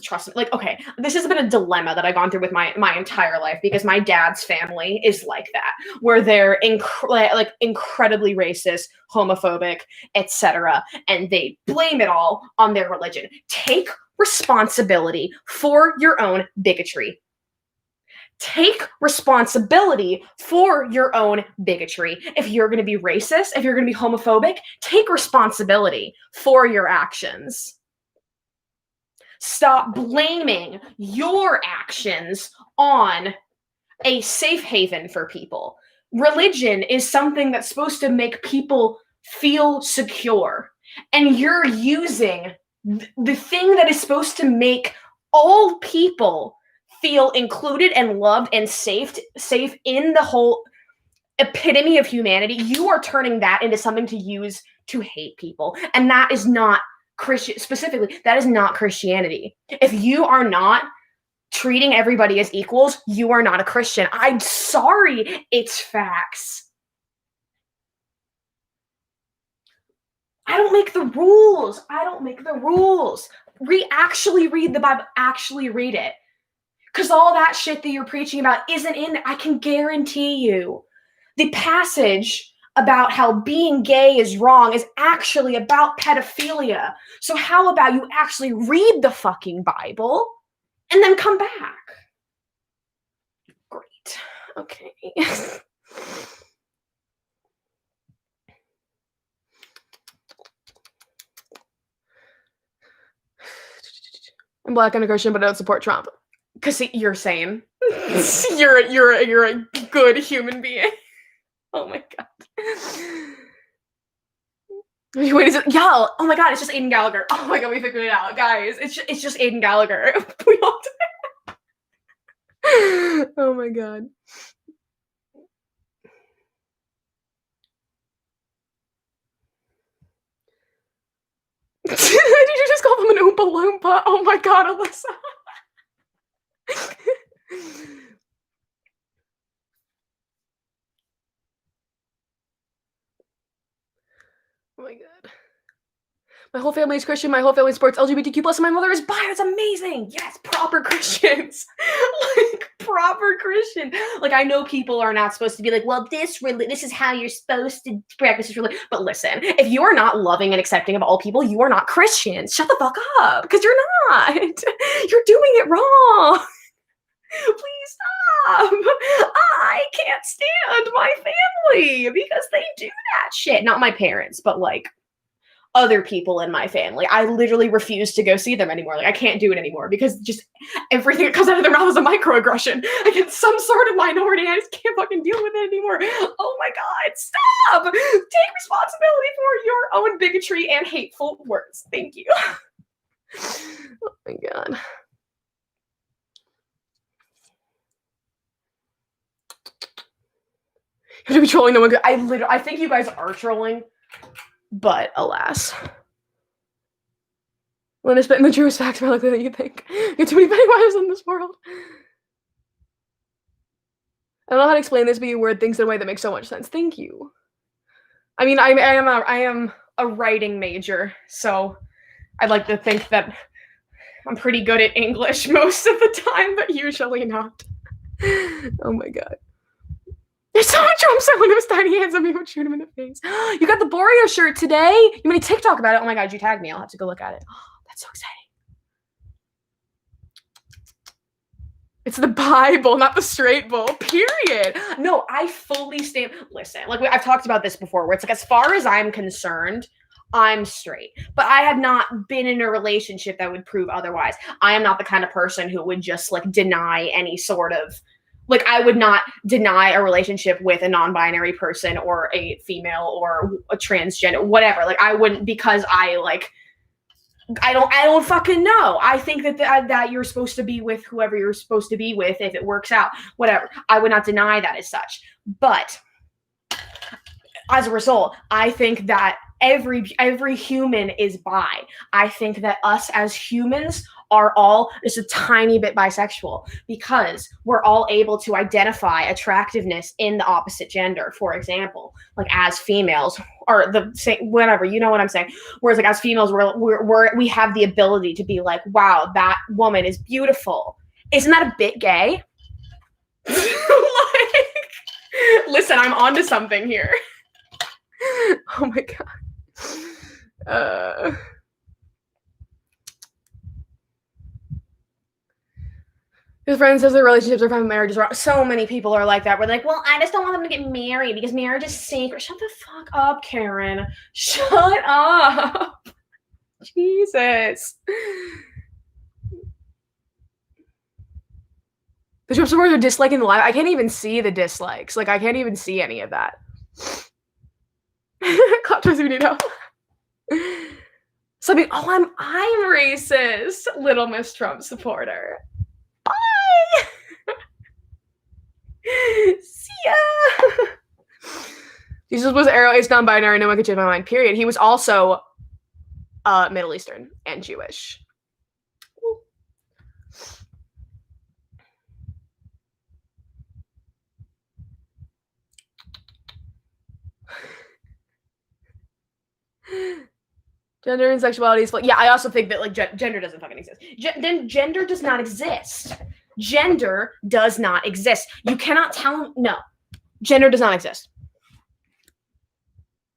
trust me, like, okay, this has been a dilemma that I've gone through with my entire life because my dad's family is like that, where they're incredibly racist, homophobic, etc., and they blame it all on their religion. Take responsibility for your own bigotry. Take responsibility for your own bigotry. If you're going to be racist, if you're going to be homophobic, take responsibility for your actions. Stop blaming your actions on a safe haven for people. Religion is something that's supposed to make people feel secure. And you're using the thing that is supposed to make all people feel included and loved and safe in the whole epitome of humanity. You are turning that into something to use to hate people. And that is not Christian, specifically, that is not Christianity. If you are not treating everybody as equals, you are not a Christian. I'm sorry, it's facts. I don't make the rules. Actually read the Bible. Actually read it. Because all that shit that you're preaching about isn't in there. I can guarantee you. The passage about how being gay is wrong is actually about pedophilia. So how about you actually read the fucking Bible and then come back? Great. Okay. I'm black and a Christian, but I don't support Trump. Because you're sane. you're a good human being. Oh my god. Wait, is it? Yeah. Oh my god, it's just Aiden Gallagher. Oh my god, we figured it out, guys. It's just Aiden Gallagher. We all did. Oh my god. Did you just call him an Oompa Loompa? Oh my god, Alyssa. Oh my god. My whole family is Christian, my whole family supports LGBTQ+, and my mother is bi. That's amazing. Yes, proper Christians. Like, proper Christian. Like, I know people are not supposed to be like, well, this is how you're supposed to practice this religion. But listen, if you are not loving and accepting of all people, you are not Christians. Shut the fuck up, because you're not. You're doing it wrong. Please stop. I can't stand my family because they do that shit. Not my parents, but like other people in my family. I literally refuse to go see them anymore. Like, I can't do it anymore because just everything that comes out of their mouth is a microaggression against some sort of minority. I just can't fucking deal with it anymore. Oh my god, stop! Take responsibility for your own bigotry and hateful words. Thank you. Oh my god. You have to be trolling no one. I think you guys are trolling, but alas. When it's been the truest facts more likely than you think. You have too many Pennywises in this world. I don't know how to explain this, but you word things in a way that makes so much sense. Thank you. I mean, I am a writing major, so I'd like to think that I'm pretty good at English most of the time, but usually not. Oh my god. There's so much Trump someone with tiny hands on me would shoot him in the face. You got the Borio shirt today? You made a TikTok about it? Oh my god, you tagged me. I'll have to go look at it. Oh, that's so exciting. It's the Bible, not the straight bull, period. No, I fully stand. Listen, like I've talked about this before, where it's like, as far as I'm concerned, I'm straight. But I have not been in a relationship that would prove otherwise. I am not the kind of person who would just like deny any sort of, like, I would not deny a relationship with a non-binary person or a female or a transgender, whatever. Like, I wouldn't, because I don't fucking know. I think that you're supposed to be with whoever you're supposed to be with if it works out, whatever. I would not deny that as such. But as a result, I think that every human is bi. I think that us as humans are all just a tiny bit bisexual, because we're all able to identify attractiveness in the opposite gender, for example, like as females, or the same, whatever, you know what I'm saying. Whereas like as females, we have the ability to be like, wow, that woman is beautiful. Isn't that a bit gay? Like, listen, I'm onto something here. Oh my god. His friend says their relationships are from marriages. So many people are like that. We're like, well, I just don't want them to get married because marriage is sacred. Shut the fuck up, Karen. Shut up. Jesus. The Trump supporters are disliking the live. I can't even see the dislikes. Like, I can't even see any of that. Clap to us if you need help. Something. Oh, I'm racist. Little Miss Trump supporter. Bye. See ya. Jesus was arrow-ace non-binary. No one could change my mind. Period. He was also Middle Eastern and Jewish. Gender and sexuality is yeah, I also think that like gender doesn't fucking exist. Then gender does not exist. Gender does not exist. You cannot tell. No, gender does not exist.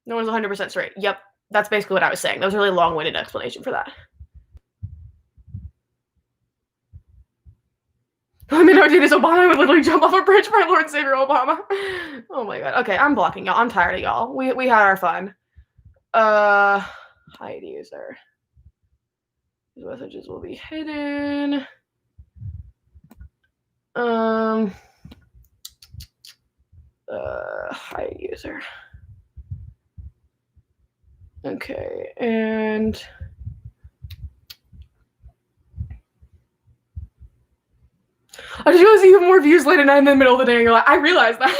No one's 100% straight. Yep, that's basically what I was saying. That was a really long-winded explanation for that. I mean, this Obama would literally jump off a bridge for our Lord and Savior Obama. Oh my god. Okay, I'm blocking y'all. I'm tired of y'all. We had our fun. Hide user. These messages will be hidden. Hide user. Okay, and I just realized you have more views late at night in the middle of the day, and you're like, I realized that.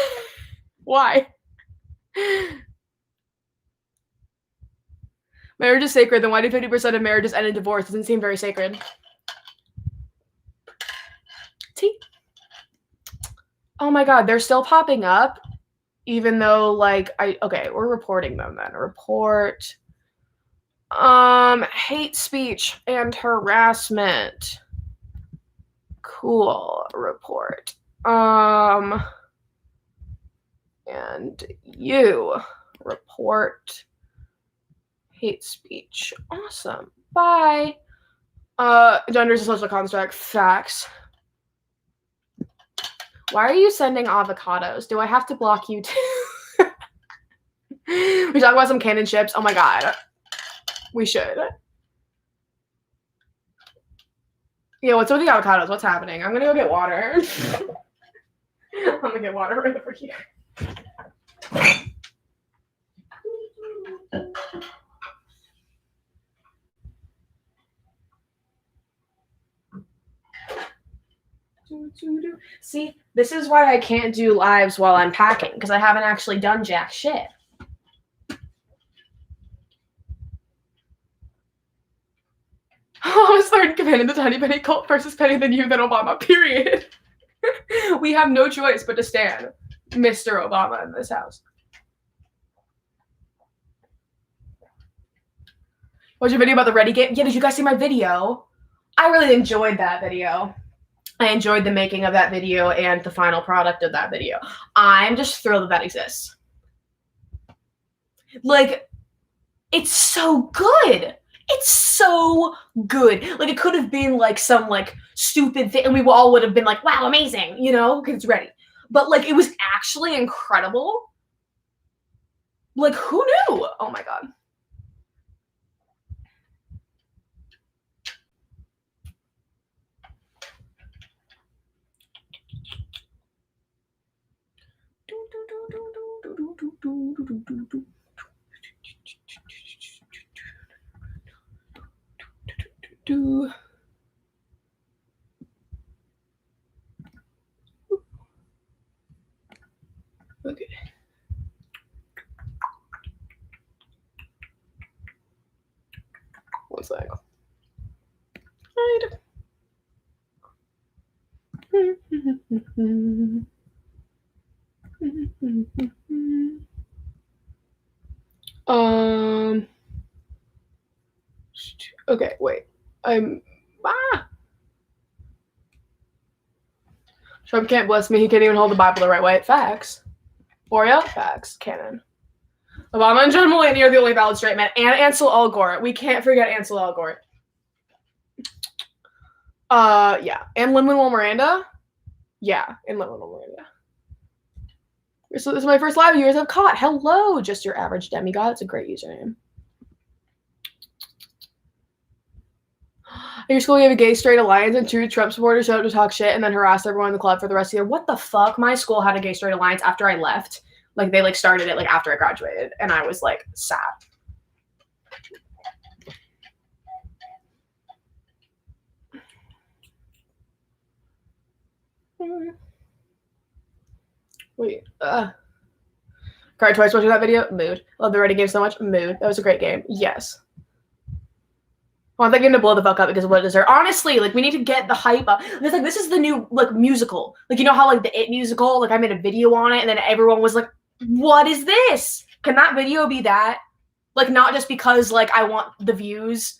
Why? Marriage is sacred, then why do 50% of marriages end in divorce? Doesn't seem very sacred. T. Oh my god, they're still popping up, even though, like, okay, we're reporting them then. Report. Hate speech and harassment. Cool. Report. And you report hate speech. Awesome. Bye. Gender is a social construct. Facts. Why are you sending avocados? Do I have to block you too? We talk about some canon ships. Oh my god. We should. Yeah, what's with the avocados? What's happening? I'm gonna go get water. I'm gonna get water right over here. See, this is why I can't do lives while I'm packing, because I haven't actually done jack shit. Oh, I started commanding the tiny penny cult versus Penny than you, then Obama, period. We have no choice but to stand Mr. Obama in this house. What's your video about the Ready game? Yeah, did you guys see my video? I really enjoyed that video. I enjoyed the making of that video and the final product of that video. I'm just thrilled that exists. Like, it's so good. It's so good. Like, it could have been like some like stupid thing, and we all would have been like, wow, amazing, you know, because it's ready. But like, it was actually incredible. Like, who knew? Oh my god. Okay. One sec. Right. Okay, wait. Trump can't bless me. He can't even hold the Bible the right way. Facts. Oreo? Facts. Canon. Obama and John Mulaney are the only valid straight men. And Ansel Elgort. We can't forget Ansel Elgort. Yeah. And Lin-Manuel Miranda? Yeah. And Lin-Manuel Miranda. So this is my first live viewers I've caught. Hello, just your average demigod. It's a great username. At your school, you have a gay straight alliance, and 2 Trump supporters show up to talk shit and then harass everyone in the club for the rest of the year. What the fuck? My school had a gay straight alliance after I left. Like, they like started it like after I graduated, and I was like sad. Wait. Cried twice watching that video. Mood. Love the writing game so much. Mood. That was a great game. Yes. I want that game to blow the fuck up because of what it deserves. Honestly, like, we need to get the hype up. It's like, this is the new like musical. Like, you know how like the It musical, like I made a video on it and then everyone was like, what is this? Can that video be that? Like, not just because like I want the views,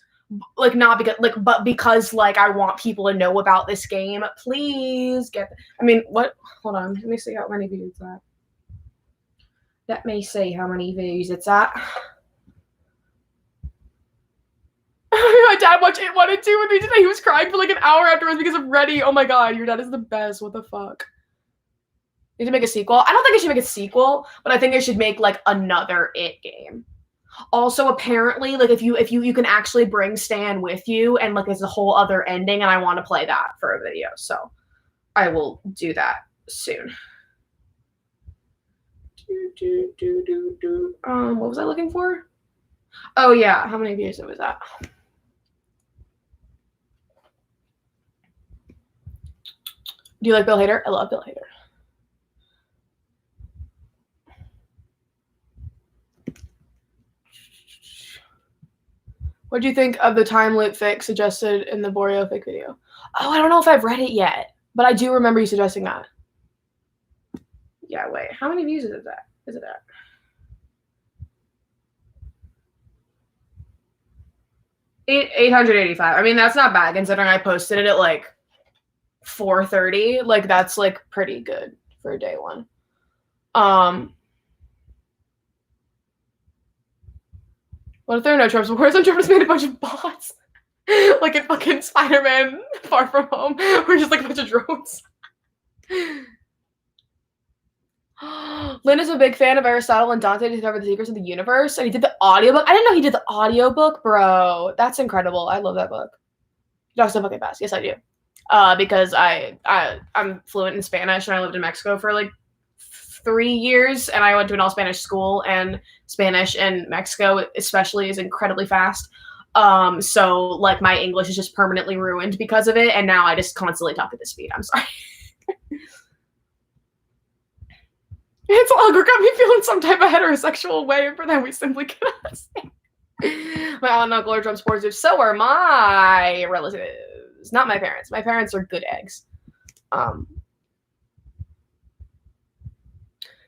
like not because like, but because like I want people to know about this game. Please get. I mean, what? Hold on. Let me see how many views it's at. Let me see how many views it's at. My dad watched It 1 and 2 with me today. He was crying for like an hour afterwards because of Ready. Oh my god, your dad is the best. What the fuck? Need to make a sequel? I don't think I should make a sequel, but I think I should make like another It game. Also, apparently, like if you can actually bring Stan with you, and like there's a whole other ending, and I want to play that for a video, so I will do that soon. What was I looking for? Oh yeah, how many views was that? Do you like Bill Hader? I love Bill Hader. What do you think of the time loop fic suggested in the Boreal fic video? Oh, I don't know if I've read it yet, but I do remember you suggesting that. Yeah, wait. How many views is it at? Is it at? Eight 885. I mean, that's not bad considering I posted it at like 4:30. Like, that's like pretty good for day one. What if there are no Trump supporters and Trump just made a bunch of bots? Like in fucking Spider-Man Far From Home, where just like a bunch of drones. Lynn is a big fan of Aristotle and Dante to discover the secrets of the universe, and he did the audiobook. I didn't know he did the audiobook, bro. That's incredible. I love that book. You talk so fucking fast. Yes, I do. Because I'm fluent in Spanish, and I lived in Mexico for like 3 years, and I went to an all-Spanish school, and Spanish in Mexico especially is incredibly fast. So like my English is just permanently ruined because of it, and now I just constantly talk at this speed. I'm sorry. It's all got me feeling some type of heterosexual way, and for that we simply cannot say. My aunt and uncle are Trump supporters. So are my relatives. Not my parents. My parents are good eggs.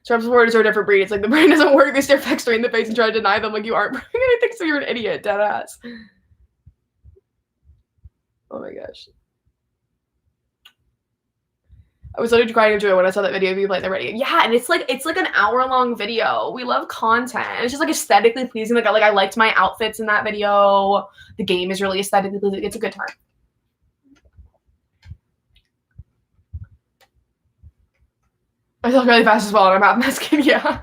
Trump supporters are a different breed. It's like the brain doesn't work. They stare facts straight in the face and try to deny them like you aren't proving anything, so you're an idiot. Dead ass. Oh my gosh. I was literally crying of joy when I saw that video of you playing the radio. Yeah, and it's like an hour-long video. We love content. It's just like aesthetically pleasing. Like I liked my outfits in that video. The game is really aesthetically pleasing. It's a good time. I talk really fast as well, and I'm half Mexican. Yeah.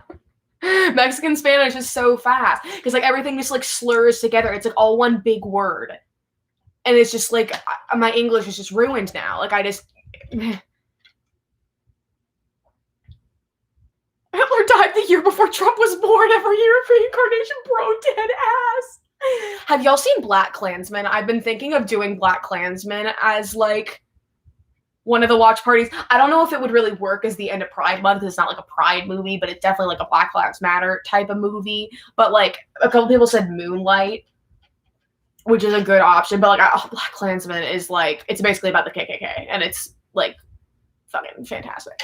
Mexican Spanish is so fast because like everything just like slurs together. It's like all one big word, and it's just like my English is just ruined now. Like I just. Hitler died the year before Trump was born. Every year of reincarnation, bro, dead ass. Have y'all seen BlackKkKlansman? I've been thinking of doing BlackKkKlansman as like one of the watch parties. I don't know if it would really work as the end of Pride Month because it's not like a Pride movie, but it's definitely like a BlackLivesMatter type of movie. But like a couple people said Moonlight, which is a good option. But like BlackKkKlansman is like, it's basically about the KKK, and it's like fucking fantastic.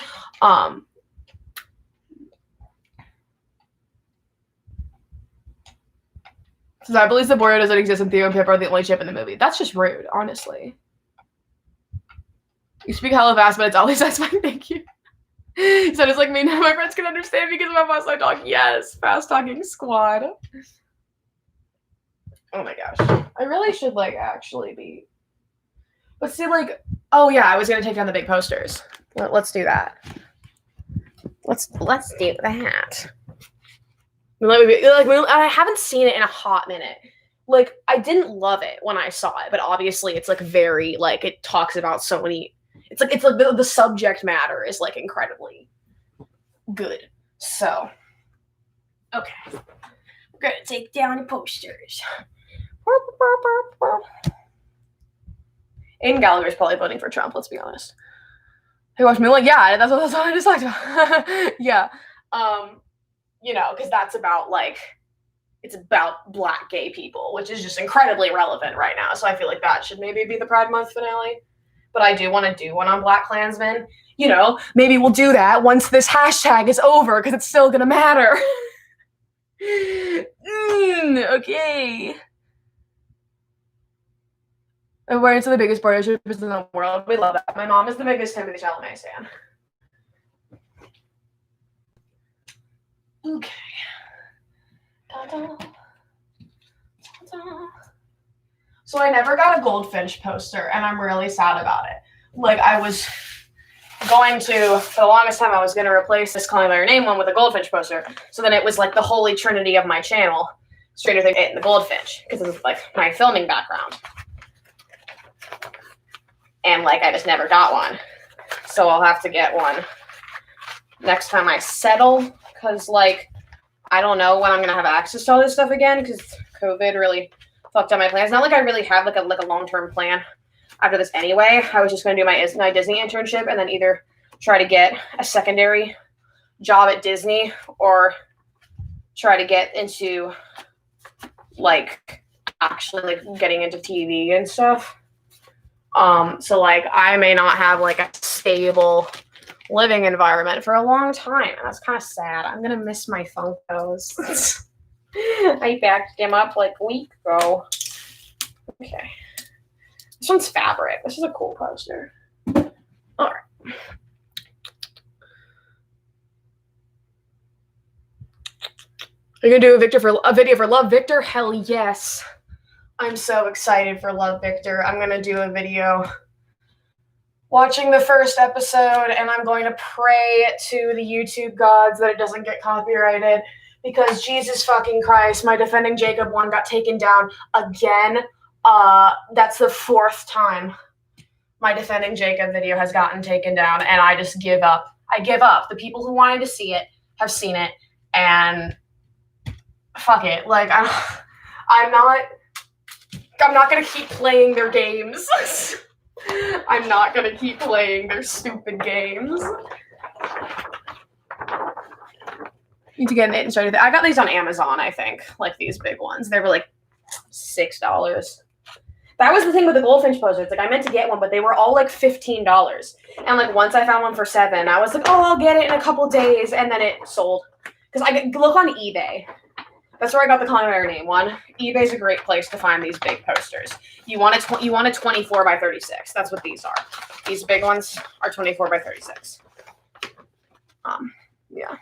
So I believe Saborio doesn't exist and Theo and Pip are the only chip in the movie. That's just rude, honestly. You speak hella fast, but it's always satisfying. Thank you. He said it's like me. None of my friends can understand because of how fast I talk. Yes, fast talking squad. Oh my gosh. I really should like actually be. But see, like, oh yeah, I was gonna take down the big posters. Let's do that. Let's do that. Like, I haven't seen it in a hot minute. Like, I didn't love it when I saw it, but obviously it's like very like it talks about so many. It's like the subject matter is like incredibly good. So, okay, we're gonna take down the posters. Aiden Gallagher is probably voting for Trump. Let's be honest. Hey, watch me like yeah, that's what I just talked about. Yeah. You know, because that's about like, it's about Black gay people, which is just incredibly relevant right now. So I feel like that should maybe be the Pride Month finale. But I do want to do one on BlackKkKlansman. You know, maybe we'll do that once this hashtag is over, because it's still gonna matter. Okay. And we're into the biggest partnerships in the world. We love that. My mom is the biggest Timothy Chalamet stan. Okay. Da-da. Da-da. So I never got a goldfinch poster, and I'm really sad about it. Like, I was going to, for the longest time, I was going to replace this Calling by Your Name one with a goldfinch poster. So then it was like the holy trinity of my channel, Stranger Things and the goldfinch, because it's like my filming background. And like, I just never got one. So I'll have to get one next time I settle. Because, like, I don't know when I'm going to have access to all this stuff again because COVID really fucked up my plans. Not like I really have, like a long-term plan after this anyway. I was just going to do my Disney internship and then either try to get a secondary job at Disney or try to get into, like, actually, like, getting into TV and stuff. So, like, I may not have, like, a stable living environment for a long time. And that's kind of sad. I'm gonna miss my Funkos. I backed them up like a week ago. Okay. This one's fabric. This is a cool poster. All right. Are you gonna do a video for Love Victor? Hell yes. I'm so excited for Love Victor. I'm gonna do a video watching the first episode, and I'm going to pray to the YouTube gods that it doesn't get copyrighted, because Jesus fucking Christ, my Defending Jacob one got taken down again. That's the 4th time my Defending Jacob video has gotten taken down, and I just give up. I give up. The people who wanted to see it have seen it, and fuck it. Like, I'm not gonna keep playing their games. I'm not gonna keep playing their stupid games. Need to get an Stranger Things. I got these on Amazon, I think. Like these big ones. They were like $6. That was the thing with the goldfinch posters. Like I meant to get one, but they were all like $15. And like once I found one for $7, I was like, oh, I'll get it in a couple days, and then it sold. Because I look on eBay. That's where I got the Calling By Your Name one. eBay's a great place to find these big posters. You want a 24 by 36. That's what these are. These big ones are 24 by 36. Yeah.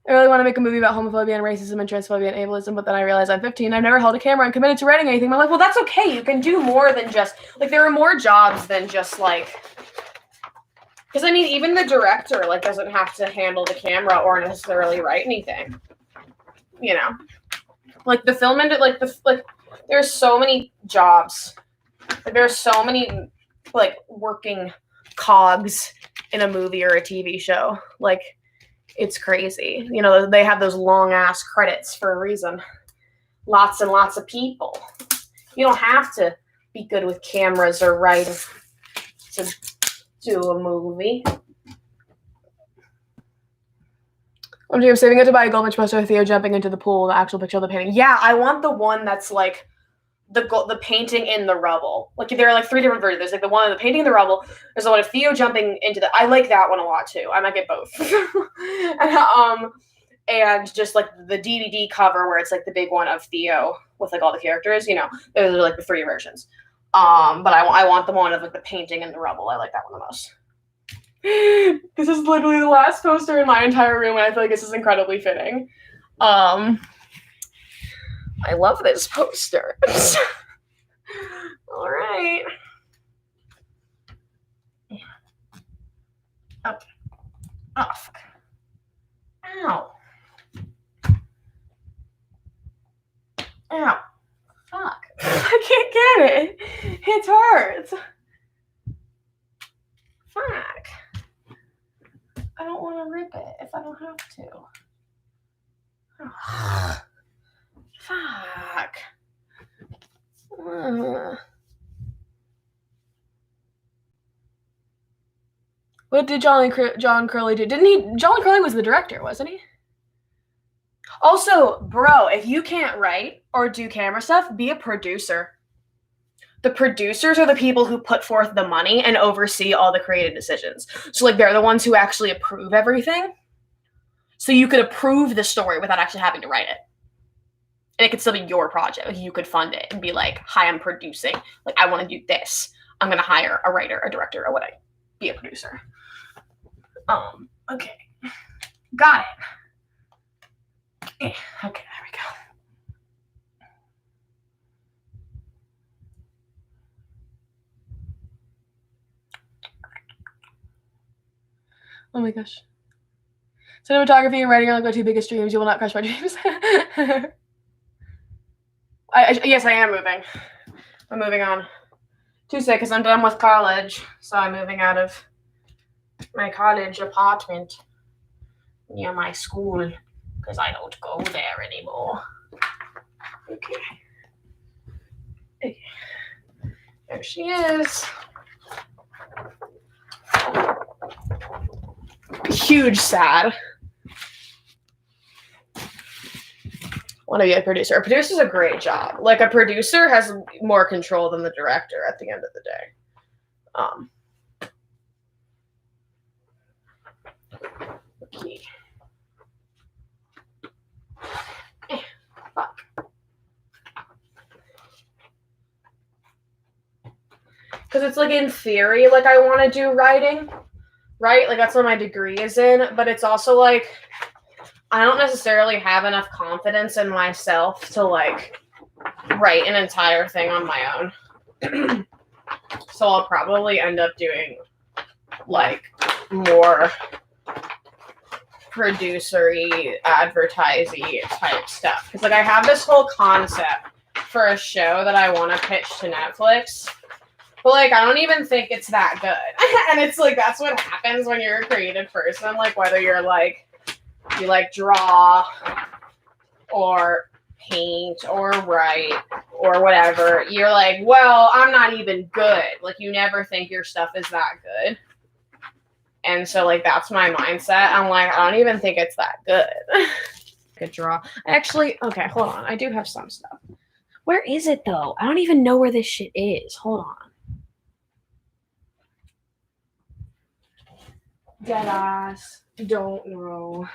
I really want to make a movie about homophobia and racism and transphobia and ableism, but then I realized I'm 15. I've never held a camera and committed to writing anything in my life. Well, that's okay. You can do more than just, like, there are more jobs than just, like, because, I mean, even the director, like, doesn't have to handle the camera or necessarily write anything, you know? Like, the film and, like, there's so many jobs. Like, there's so many, like, working cogs in a movie or a TV show. Like, it's crazy. You know, they have those long ass credits for a reason. Lots and lots of people. You don't have to be good with cameras or writing to do a movie. I'm saving it to buy a Goldfinch poster of Theo jumping into the pool, the actual picture of the painting. Yeah, I want the one that's like the painting in the rubble. Like, there are like 3 different versions. There's like the one of the painting in the rubble. There's the one of Theo jumping into the. I like that one a lot too. I might get both. And just like the DVD cover where it's like the big one of Theo with like all the characters. You know, those are like the 3 versions. But I want the one of like the painting in the rubble. I like that one the most. This is literally the last poster in my entire room, and I feel like this is incredibly fitting. I love this poster. All right. Okay. Oh, fuck. Ow. Ow. Fuck. I can't get it. It hurts. Fuck. I don't want to rip it if I don't have to. Oh. Fuck. What did John Curley do? Didn't he? John Curley was the director, wasn't he? Also, bro, if you can't write or do camera stuff, be a producer. The producers are the people who put forth the money and oversee all the creative decisions. So, like, they're the ones who actually approve everything. So you could approve the story without actually having to write it. And it could still be your project. Like, you could fund it and be like, hi, I'm producing. Like, I want to do this. I'm going to hire a writer, a director, or whatever. Be a producer. Okay. Got it. Okay, there we go. Oh my gosh. Cinematography and writing are like my 2 biggest dreams. You will not crush my dreams. Yes, I am moving. I'm moving on Tuesday because I'm done with college. So I'm moving out of my college apartment near my school because I don't go there anymore. Okay. There she is. Huge sad. Want to be a producer. A producer's a great job. Like, a producer has more control than the director at the end of the day. Okay. Fuck. Because it's like, in theory, like, I want to do writing, right? Like, that's what my degree is in. But it's also like, I don't necessarily have enough confidence in myself to, like, write an entire thing on my own. So I'll probably end up doing, like, more producer-y, advertise-y type stuff. Because, like, I have this whole concept for a show that I want to pitch to Netflix. But, like, I don't even think it's that good. And it's, like, that's what happens when you're a creative person. Like, whether you're, like, you, like, draw or paint or write or whatever, you're like, well, I'm not even good. Like, you never think your stuff is that good. And so, like, that's my mindset. I'm like, I don't even think it's that good. Could draw. Actually, okay, hold on. I do have some stuff. Where is it, though? I don't even know where this shit is. Hold on. Deadass. Don't know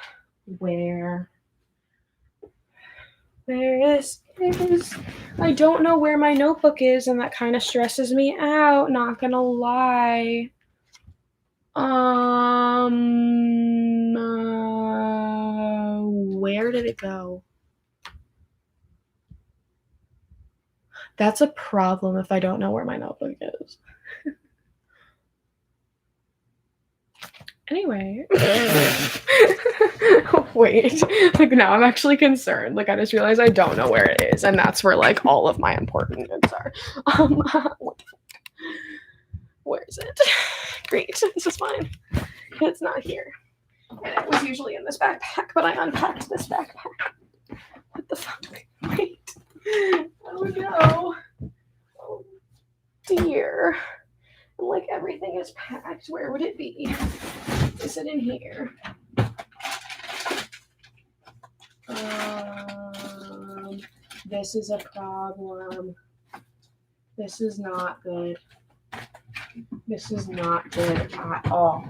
where this is. I don't know where my notebook is, and that kind of stresses me out, not gonna lie. Where did it go? That's a problem if I don't know where my notebook is. Anyway. Wait. Like, now I'm actually concerned. Like, I just realized I don't know where it is, and that's where, like, all of my important notes are. Where is it? Great. This is fine. It's not here. And it was usually in this backpack, but I unpacked this backpack. What the fuck? Wait. Oh, no. Oh, dear. And, like, everything is packed. Where would it be? Is it in here? This is a problem. This is not good. This is not good at all.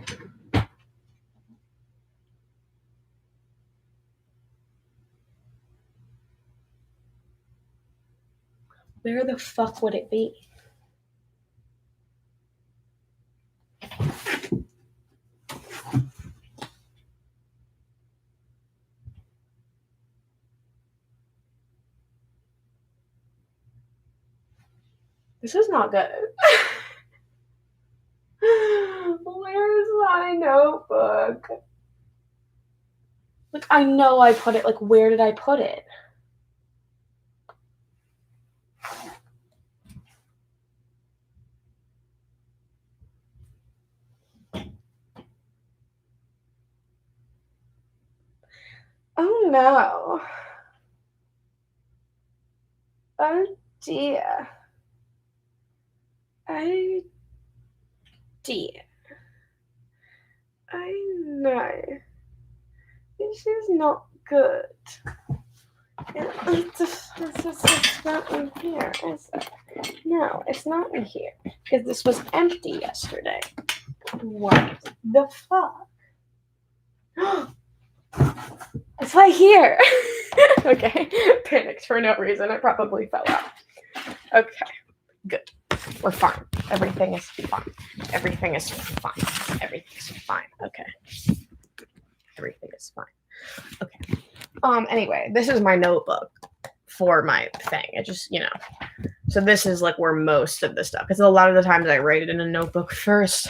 Where the fuck would it be? This is not good. Where's my notebook? Like, I know I put it. Like, where did I put it? Oh, no. Oh, dear. Oh, dear. I know. This is not good. It's not in here, is it? No, it's not in here. Because this was empty yesterday. What the fuck? It's right here. Okay. Panicked for no reason. I probably fell out. Okay. Good. We're fine. Everything is fine. Everything is fine. Everything's fine. Okay. Everything is fine. Okay. Anyway, this is my notebook for my thing. It just, so this is like where most of the stuff, because a lot of the times I write it in a notebook first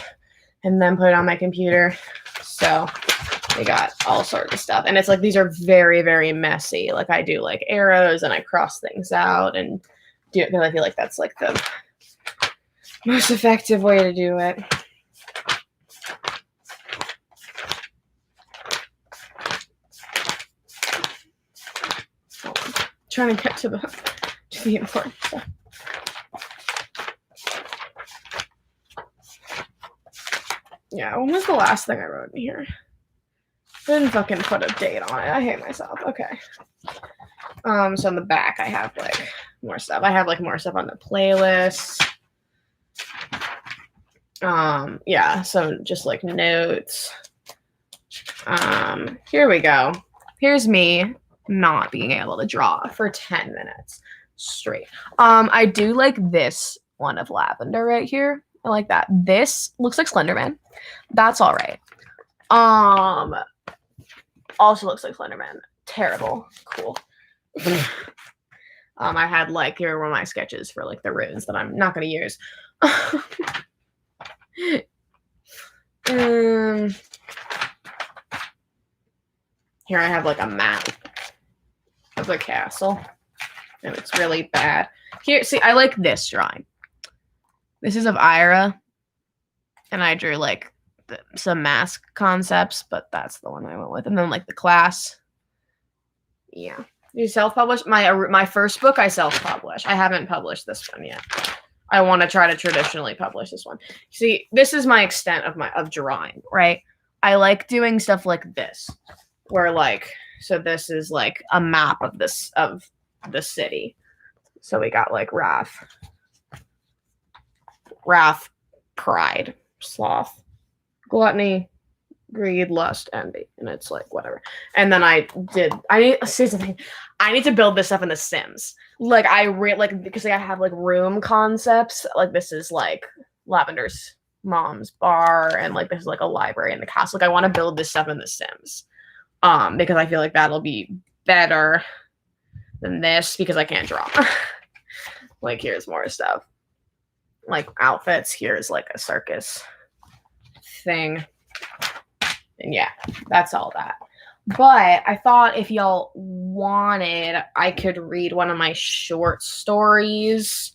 and then put it on my computer. So we got all sorts of stuff. And it's like, these are very, very messy. Like, I do like arrows and I cross things out and do it because I feel like that's like the most effective way to do it. Trying to get to the important stuff. Yeah, when was the last thing I wrote in here? I didn't fucking put a date on it. I hate myself. Okay. So on the back I have like more stuff. I have like more stuff on the playlist. Yeah, so just like notes. Here we go. Here's me not being able to draw for 10 minutes straight. I do like this one of lavender right here. I like that. This looks like Slenderman. That's all right. Also looks like Slenderman. Terrible. Cool. I had like, here were my sketches for like the runes that I'm not going to use. Here I have like a map of the castle. And it's really bad. Here, see, I like this drawing. This is of Ira. And I drew like some mask concepts, but that's the one I went with. And then like the class. Yeah. You self-publish? My first book I self-publish. I haven't published this one yet. I want to try to traditionally publish this one. See, this is my extent of drawing, right? I like doing stuff like this, where like, so this is like a map of the city. So we got like Wrath, Pride, Sloth, Gluttony, greed, lust, envy, and it's like whatever. And then here's the thing, I need to build this stuff in The Sims. Like because I have like room concepts. Like this is like Lavender's mom's bar, and like this is like a library in the castle. Like I want to build this stuff in The Sims, because I feel like that'll be better than this because I can't draw. Like here's more stuff, like outfits. Here's like a circus thing. And yeah, that's all that. But I thought if y'all wanted, I could read one of my short stories,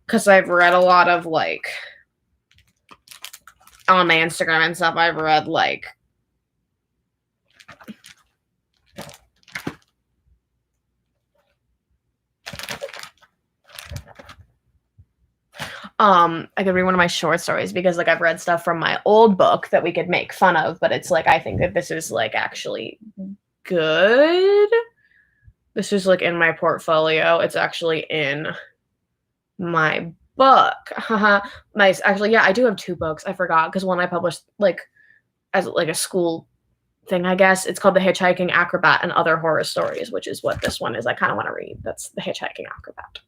because I've read a lot of like on my Instagram and stuff. I've read like I could read one of my short stories because like I've read stuff from my old book that we could make fun of, but it's like I think that this is like actually good. This is like in my portfolio. It's actually in my book. Nice. Actually, yeah, I do have 2 books. I forgot because one I published like as like a school thing, I guess. It's called The Hitchhiking, Acrobat, and Other Horror Stories, which is what this one is. I kind of want to read. That's The Hitchhiking Acrobat.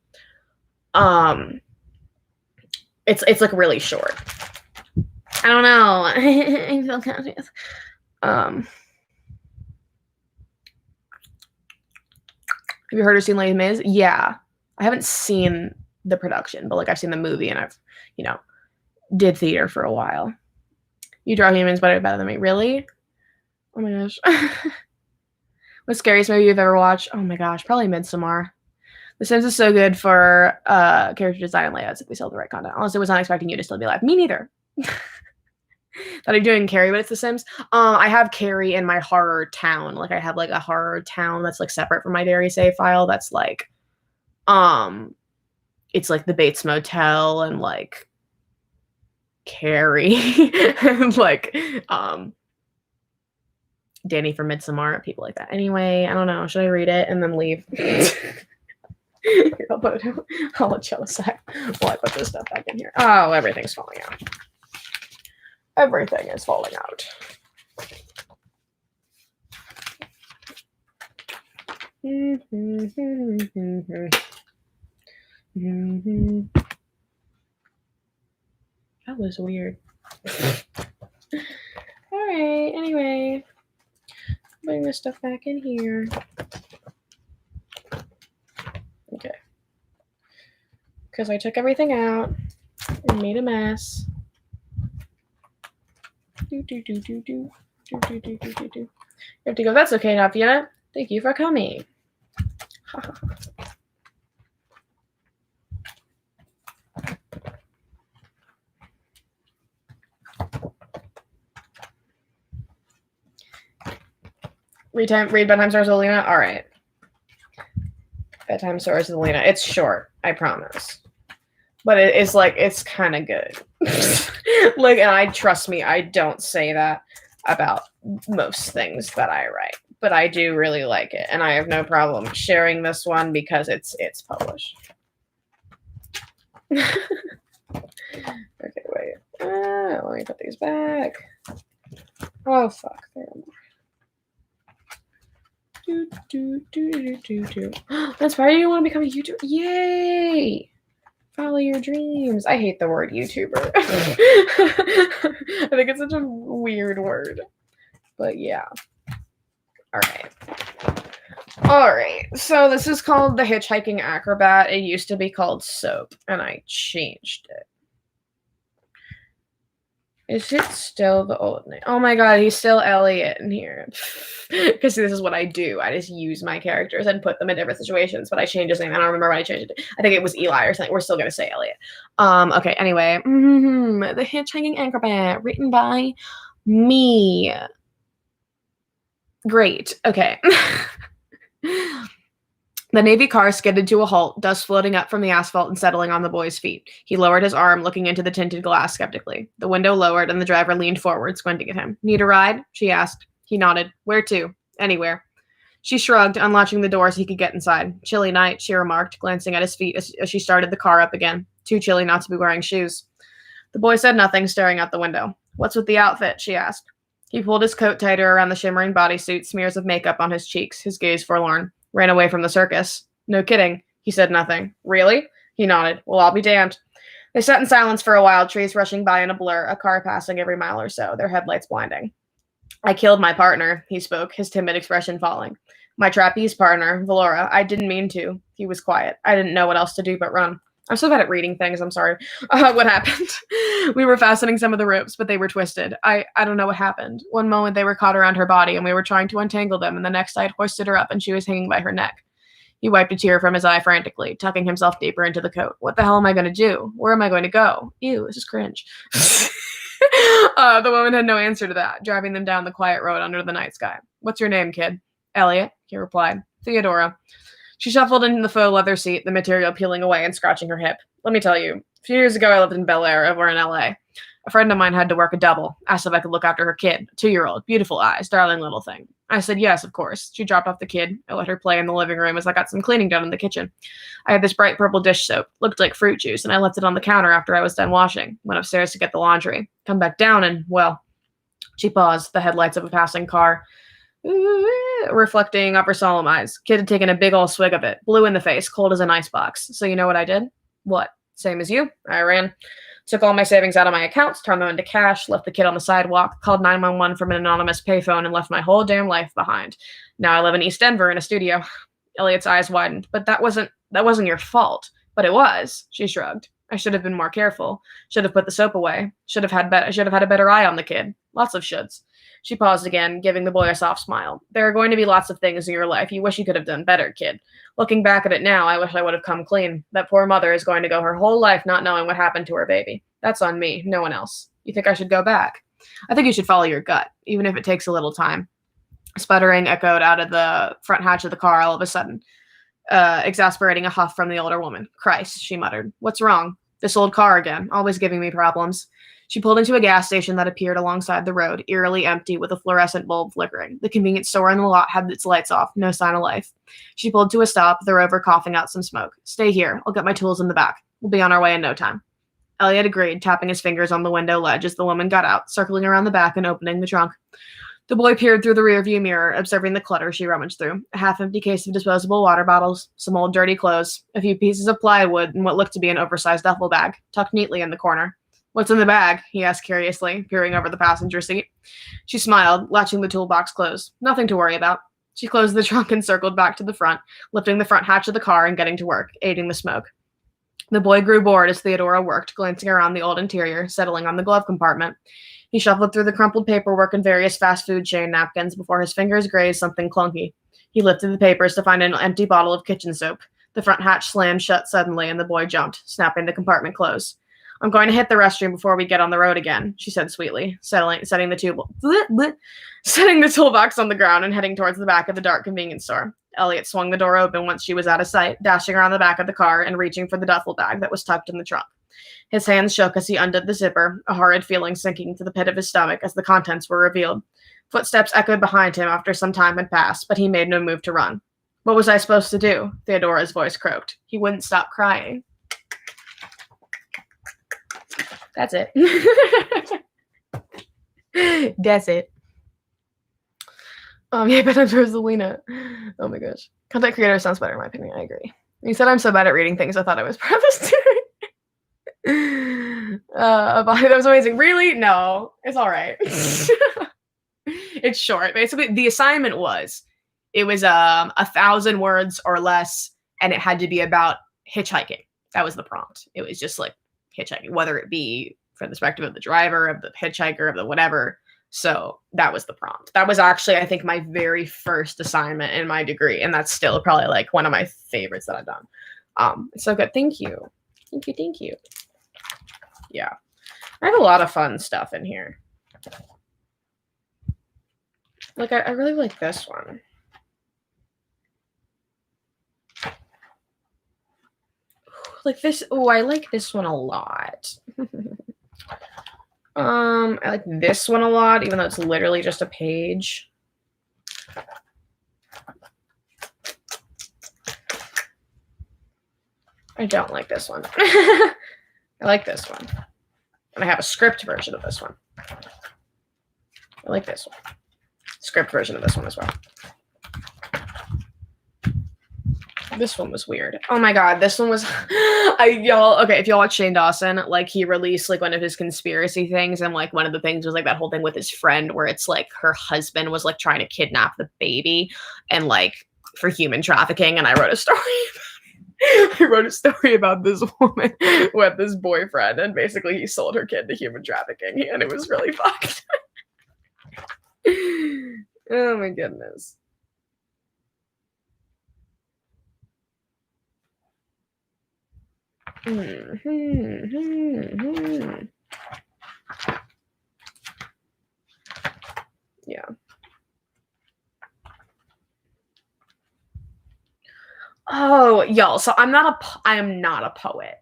It's like really short. I don't know. I feel kind of have you heard or seen Les Mis? Yeah. I haven't seen the production, but like I've seen the movie and I've, did theater for a while. You draw humans better than me. Really? Oh my gosh. What's the scariest movie you've ever watched? Oh my gosh, probably Midsommar. The Sims is so good for character design and layouts if we sell the right content. Honestly, I was not expecting you to still be alive. Me neither. That I'm doing Carrie, but it's The Sims. I have Carrie in my horror town. Like I have like a horror town that's like separate from my dairy save file. That's like, it's like the Bates Motel and like Carrie and like Danny from Midsommar, people like that. Anyway, I don't know. Should I read it and then leave? Here, I'll let you a sec while I put this stuff back in here. Oh, everything's falling out. Everything is falling out. That was weird. All right, anyway. Bring this stuff back in here. Okay. Because I took everything out and made a mess. You have to go, that's okay, Nafia. Thank you for coming. Read Bedtime Stories with Alina? All right. Bedtime Stories with Alina. It's short, I promise. But it's like, it's kind of good. Like, and trust me, I don't say that about most things that I write. But I do really like it. And I have no problem sharing this one because it's published. Okay, wait. Let me put these back. Oh, fuck. There That's why you want to become a YouTuber. Yay! Follow your dreams. I hate the word YouTuber. I think it's such a weird word. But yeah. All right. So this is called The Hitchhiking Acrobat. It used to be called Soap, and I changed it. Is it still the old name? Oh my god, he's still Elliot in here. Because this is what I do. I just use my characters and put them in different situations, but I changed his name. I don't remember when I changed it. I think it was Eli or something. We're still going to say Elliot. Okay, anyway. The Hitchhiking Acrobat, written by me. Great. Okay. The Navy car skidded to a halt, dust floating up from the asphalt and settling on the boy's feet. He lowered his arm, looking into the tinted glass skeptically. The window lowered, and the driver leaned forward, squinting at him. Need a ride? She asked. He nodded. Where to? Anywhere. She shrugged, unlatching the door so he could get inside. Chilly night, she remarked, glancing at his feet as she started the car up again. Too chilly not to be wearing shoes. The boy said nothing, staring out the window. What's with the outfit? She asked. He pulled his coat tighter around the shimmering bodysuit, smears of makeup on his cheeks, his gaze forlorn. Ran away from the circus. No kidding. He said nothing. Really? He nodded. Well, I'll be damned. They sat in silence for a while, trees rushing by in a blur, a car passing every mile or so, their headlights blinding. I killed my partner, he spoke, his timid expression falling. My trapeze partner, Valora. I didn't mean to. He was quiet. I didn't know what else to do but run. I'm so bad at reading things, I'm sorry. What happened? We were fastening some of the ropes, but they were twisted. I don't know what happened. One moment they were caught around her body, and we were trying to untangle them, and the next I had hoisted her up, and she was hanging by her neck. He wiped a tear from his eye frantically, tucking himself deeper into the coat. What the hell am I going to do? Where am I going to go? Ew, this is cringe. The woman had no answer to that, driving them down the quiet road under the night sky. What's your name, kid? Elliot, he replied. Theodora. She shuffled into the faux leather seat, the material peeling away and scratching her hip. Let me tell you, a few years ago I lived in Bel Air over in LA. A friend of mine had to work a double, asked if I could look after her kid, a 2-year-old, beautiful eyes, darling little thing. I said yes, of course. She dropped off the kid. I let her play in the living room as I got some cleaning done in the kitchen. I had this bright purple dish soap, looked like fruit juice, and I left it on the counter after I was done washing. Went upstairs to get the laundry. Come back down and, well, she paused, the headlights of a passing car reflecting off her solemn eyes. Kid had taken a big old swig of it, blue in the face, cold as an icebox. So you know what I did? What? Same as you. I ran. Took all my savings out of my accounts, turned them into cash, left the kid on the sidewalk, called 911 from an anonymous payphone, and left my whole damn life behind. Now I live in East Denver in a studio. Elliot's eyes widened. But that wasn't your fault. But it was. She shrugged. I should have been more careful. Should have put the soap away. Should have had a better eye on the kid. Lots of shoulds. She paused again, giving the boy a soft smile. There are going to be lots of things in your life you wish you could have done better, kid. Looking back at it now, I wish I would have come clean. That poor mother is going to go her whole life not knowing what happened to her baby. That's on me, no one else. You think I should go back? I think you should follow your gut, even if it takes a little time. Sputtering echoed out of the front hatch of the car all of a sudden, exasperating a huff from the older woman. Christ, she muttered. What's wrong? This old car again, always giving me problems. She pulled into a gas station that appeared alongside the road, eerily empty with a fluorescent bulb flickering. The convenience store in the lot had its lights off, no sign of life. She pulled to a stop, the rover coughing out some smoke. Stay here. I'll get my tools in the back. We'll be on our way in no time. Elliot agreed, tapping his fingers on the window ledge as the woman got out, circling around the back and opening the trunk. The boy peered through the rearview mirror, observing the clutter she rummaged through. A half-empty case of disposable water bottles, some old dirty clothes, a few pieces of plywood, and what looked to be an oversized duffel bag, tucked neatly in the corner. What's in the bag? He asked curiously, peering over the passenger seat. She smiled, latching the toolbox closed. Nothing to worry about. She closed the trunk and circled back to the front, lifting the front hatch of the car and getting to work, aiding the smoke. The boy grew bored as Theodora worked, glancing around the old interior, settling on the glove compartment. He shuffled through the crumpled paperwork and various fast food chain napkins before his fingers grazed something clunky. He lifted the papers to find an empty bottle of kitchen soap. The front hatch slammed shut suddenly, and the boy jumped, snapping the compartment closed. I'm going to hit the restroom before we get on the road again, she said sweetly, setting the toolbox on the ground and heading towards the back of the dark convenience store. Elliot swung the door open once she was out of sight, dashing around the back of the car and reaching for the duffel bag that was tucked in the trunk. His hands shook as he undid the zipper, a horrid feeling sinking to the pit of his stomach as the contents were revealed. Footsteps echoed behind him after some time had passed, but he made no move to run. What was I supposed to do? Theodora's voice croaked. He wouldn't stop crying. That's it. That's it. Yeah, but I'm towards Alina. Oh my gosh. Content creator sounds better in my opinion. I agree. You said I'm so bad at reading things. I thought I was part of this too. That was amazing. Really? No, it's all right. It's short. Basically, the assignment was, it was 1,000 words or less, and it had to be about hitchhiking. That was the prompt. It was just like hitchhiking, whether it be from the perspective of the driver, of the hitchhiker, of the whatever. So that was the prompt. That was actually, I think, my very first assignment in my degree, and that's still probably like one of my favorites that I've done. It's so good. Thank you. Thank you. Yeah. I have a lot of fun stuff in here. Like, I really like this one. Like this. Oh, I like this one a lot. I like this one a lot, even though it's literally just a page. I don't like this one. I like this one. And I have a script version of this one. I like this one. Script version of this one as well. This one was weird. Oh my god, this one was y'all, okay, if y'all watch Shane Dawson, like he released like one of his conspiracy things, and like one of the things was like that whole thing with his friend where it's like her husband was like trying to kidnap the baby and like for human trafficking, and I wrote a story. I wrote a story about this woman with this boyfriend, and basically he sold her kid to human trafficking, and it was really fucked. Oh my goodness. Yeah. Oh, y'all. So I am not a poet,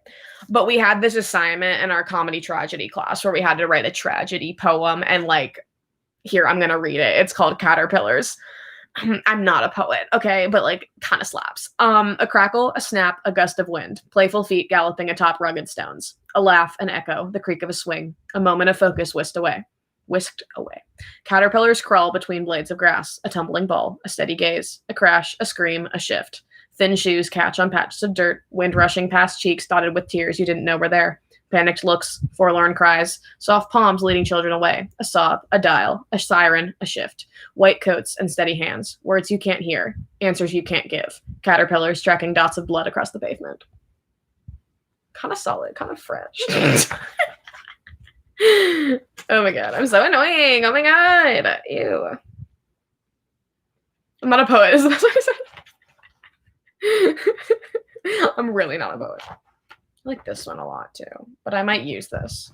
but we had this assignment in our comedy tragedy class where we had to write a tragedy poem, and like, here, I'm gonna read it. It's called Caterpillars. I'm not a poet, okay, but like kind of slaps. A crackle, a snap, a gust of wind, playful feet galloping atop rugged stones, a laugh, an echo, the creak of a swing, a moment of focus whisked away. Caterpillars crawl between blades of grass, a tumbling ball, a steady gaze, a crash, a scream, a shift. Thin shoes catch on patches of dirt, wind rushing past cheeks dotted with tears you didn't know were there. Panicked looks, forlorn cries, soft palms leading children away, a sob, a dial, a siren, a shift, white coats and steady hands, words you can't hear, answers you can't give, caterpillars tracking dots of blood across the pavement. Kind of solid, kind of fresh. Oh my god, I'm so annoying. Oh my god. Ew. I'm not a poet, is that what I said? I'm really not a poet. I like this one a lot too, but I might use this.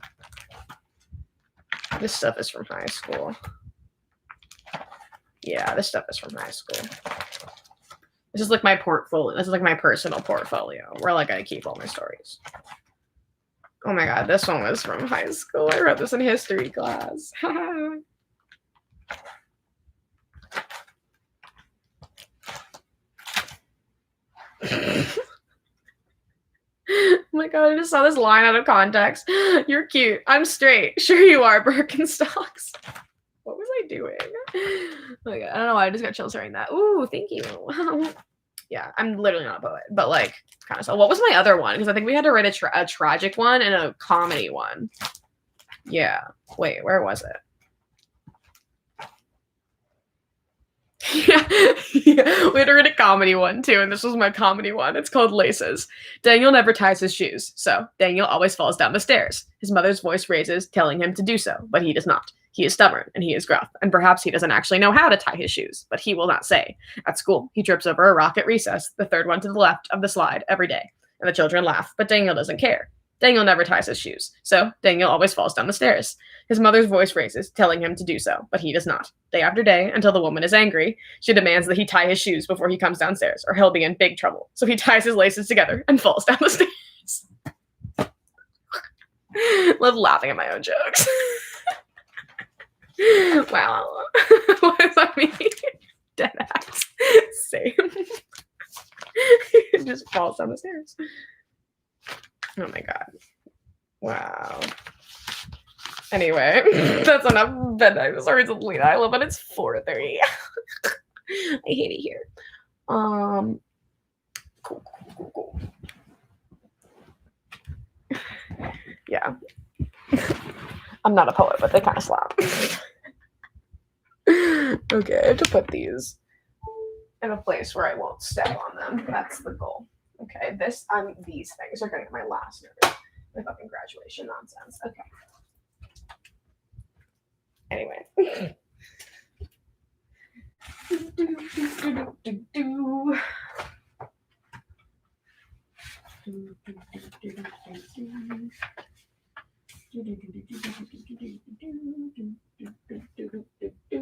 This stuff is from high school. Yeah, this stuff is from high school. This is like my portfolio. This is like my personal portfolio where like I keep all my stories. Oh my god, this one was from high school. I wrote this in history class. Oh my god, I just saw this line out of context. You're cute. I'm straight. Sure you are, Birkenstocks. What was I doing? Oh my god, I don't know why I just got chills hearing that. Ooh, thank you. Yeah, I'm literally not a poet, but like kind of so. What was my other one? Because I think we had to write a tragic one and a comedy one. Yeah. Wait, where was it? Yeah, we had to write a comedy one too, and this was my comedy one. It's called Laces. Daniel never ties his shoes, so Daniel always falls down the stairs. His mother's voice raises, telling him to do so, but he does not. He is stubborn, and he is gruff, and perhaps he doesn't actually know how to tie his shoes, but he will not say. At school, he trips over a rock at recess, the third one to the left of the slide, every day, and the children laugh, but Daniel doesn't care. Daniel never ties his shoes, so Daniel always falls down the stairs. His mother's voice raises, telling him to do so, but he does not. Day after day, until the woman is angry, she demands that he tie his shoes before he comes downstairs, or he'll be in big trouble. So he ties his laces together and falls down the stairs. Love laughing at my own jokes. Wow. What does that mean? Dead ass. Same. It just falls down the stairs. Oh my god. Wow. Anyway, that's enough bedtime stories with Alina. I love it. It's 4:30. I hate it here. Cool. Yeah. I'm not a poet, but they kind of slap. Okay, I have to put these in a place where I won't step on them. That's the goal. Okay, these things are gonna be my last note. My fucking graduation nonsense. Okay. Anyway.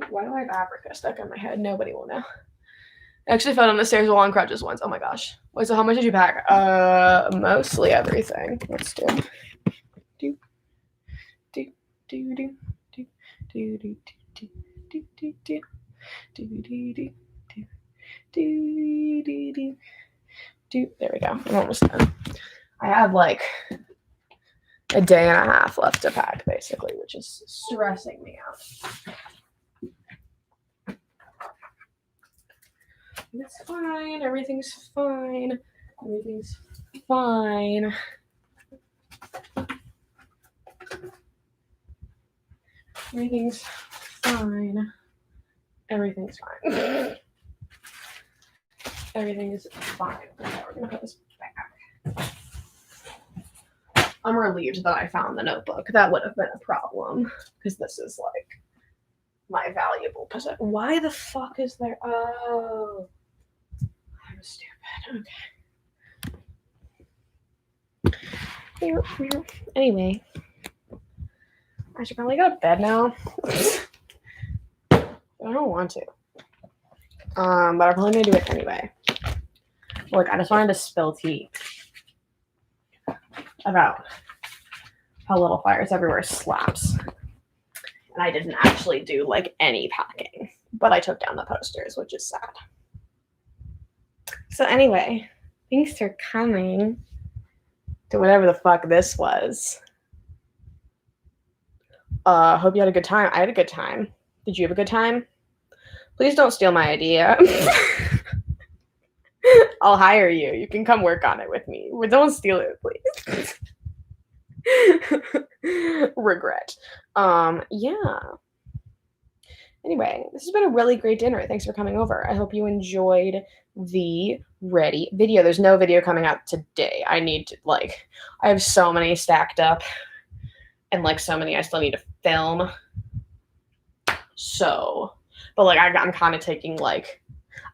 Why do I have Africa stuck in my head? Nobody will know. I actually fell down the stairs while on crutches once. Oh my gosh. Wait, so how much did you pack? Mostly everything. Let's do. There we go. I'm almost done. I have like a day and a half left to pack, basically, which is stressing me out. It's fine. Everything's fine. Everything's fine. Everything's fine. Everything's fine. Everything is fine. Okay, we're gonna put this back. I'm relieved that I found the notebook. That would have been a problem because this is like my valuable possession. Why the fuck is there? Oh, I'm stupid. Okay. Anyway, I should probably go to bed now. I don't want to. But I'm probably gonna do it anyway. Look, I just wanted to spill tea about how Little Fires Everywhere slaps. And I didn't actually do like any packing, but I took down the posters, which is sad. So anyway, thanks for coming to whatever the fuck this was. Hope you had a good time. I had a good time. Did you have a good time? Please don't steal my idea. I'll hire you. You can come work on it with me. Don't steal it, please. Regret. Yeah. Anyway, this has been a really great dinner. Thanks for coming over. I hope you enjoyed the ready video. There's no video coming out today. I need to, like, I have so many stacked up and, like, so many I still need to film. So, but, like, I'm kind of taking, like,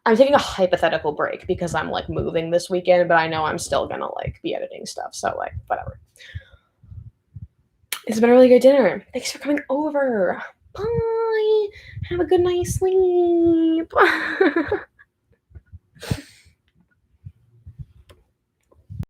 I'm taking a hypothetical break because I'm, like, moving this weekend, but I know I'm still gonna, like, be editing stuff. So, like, whatever. It's been a really good dinner. Thanks for coming over. Bye. Have a good night's sleep.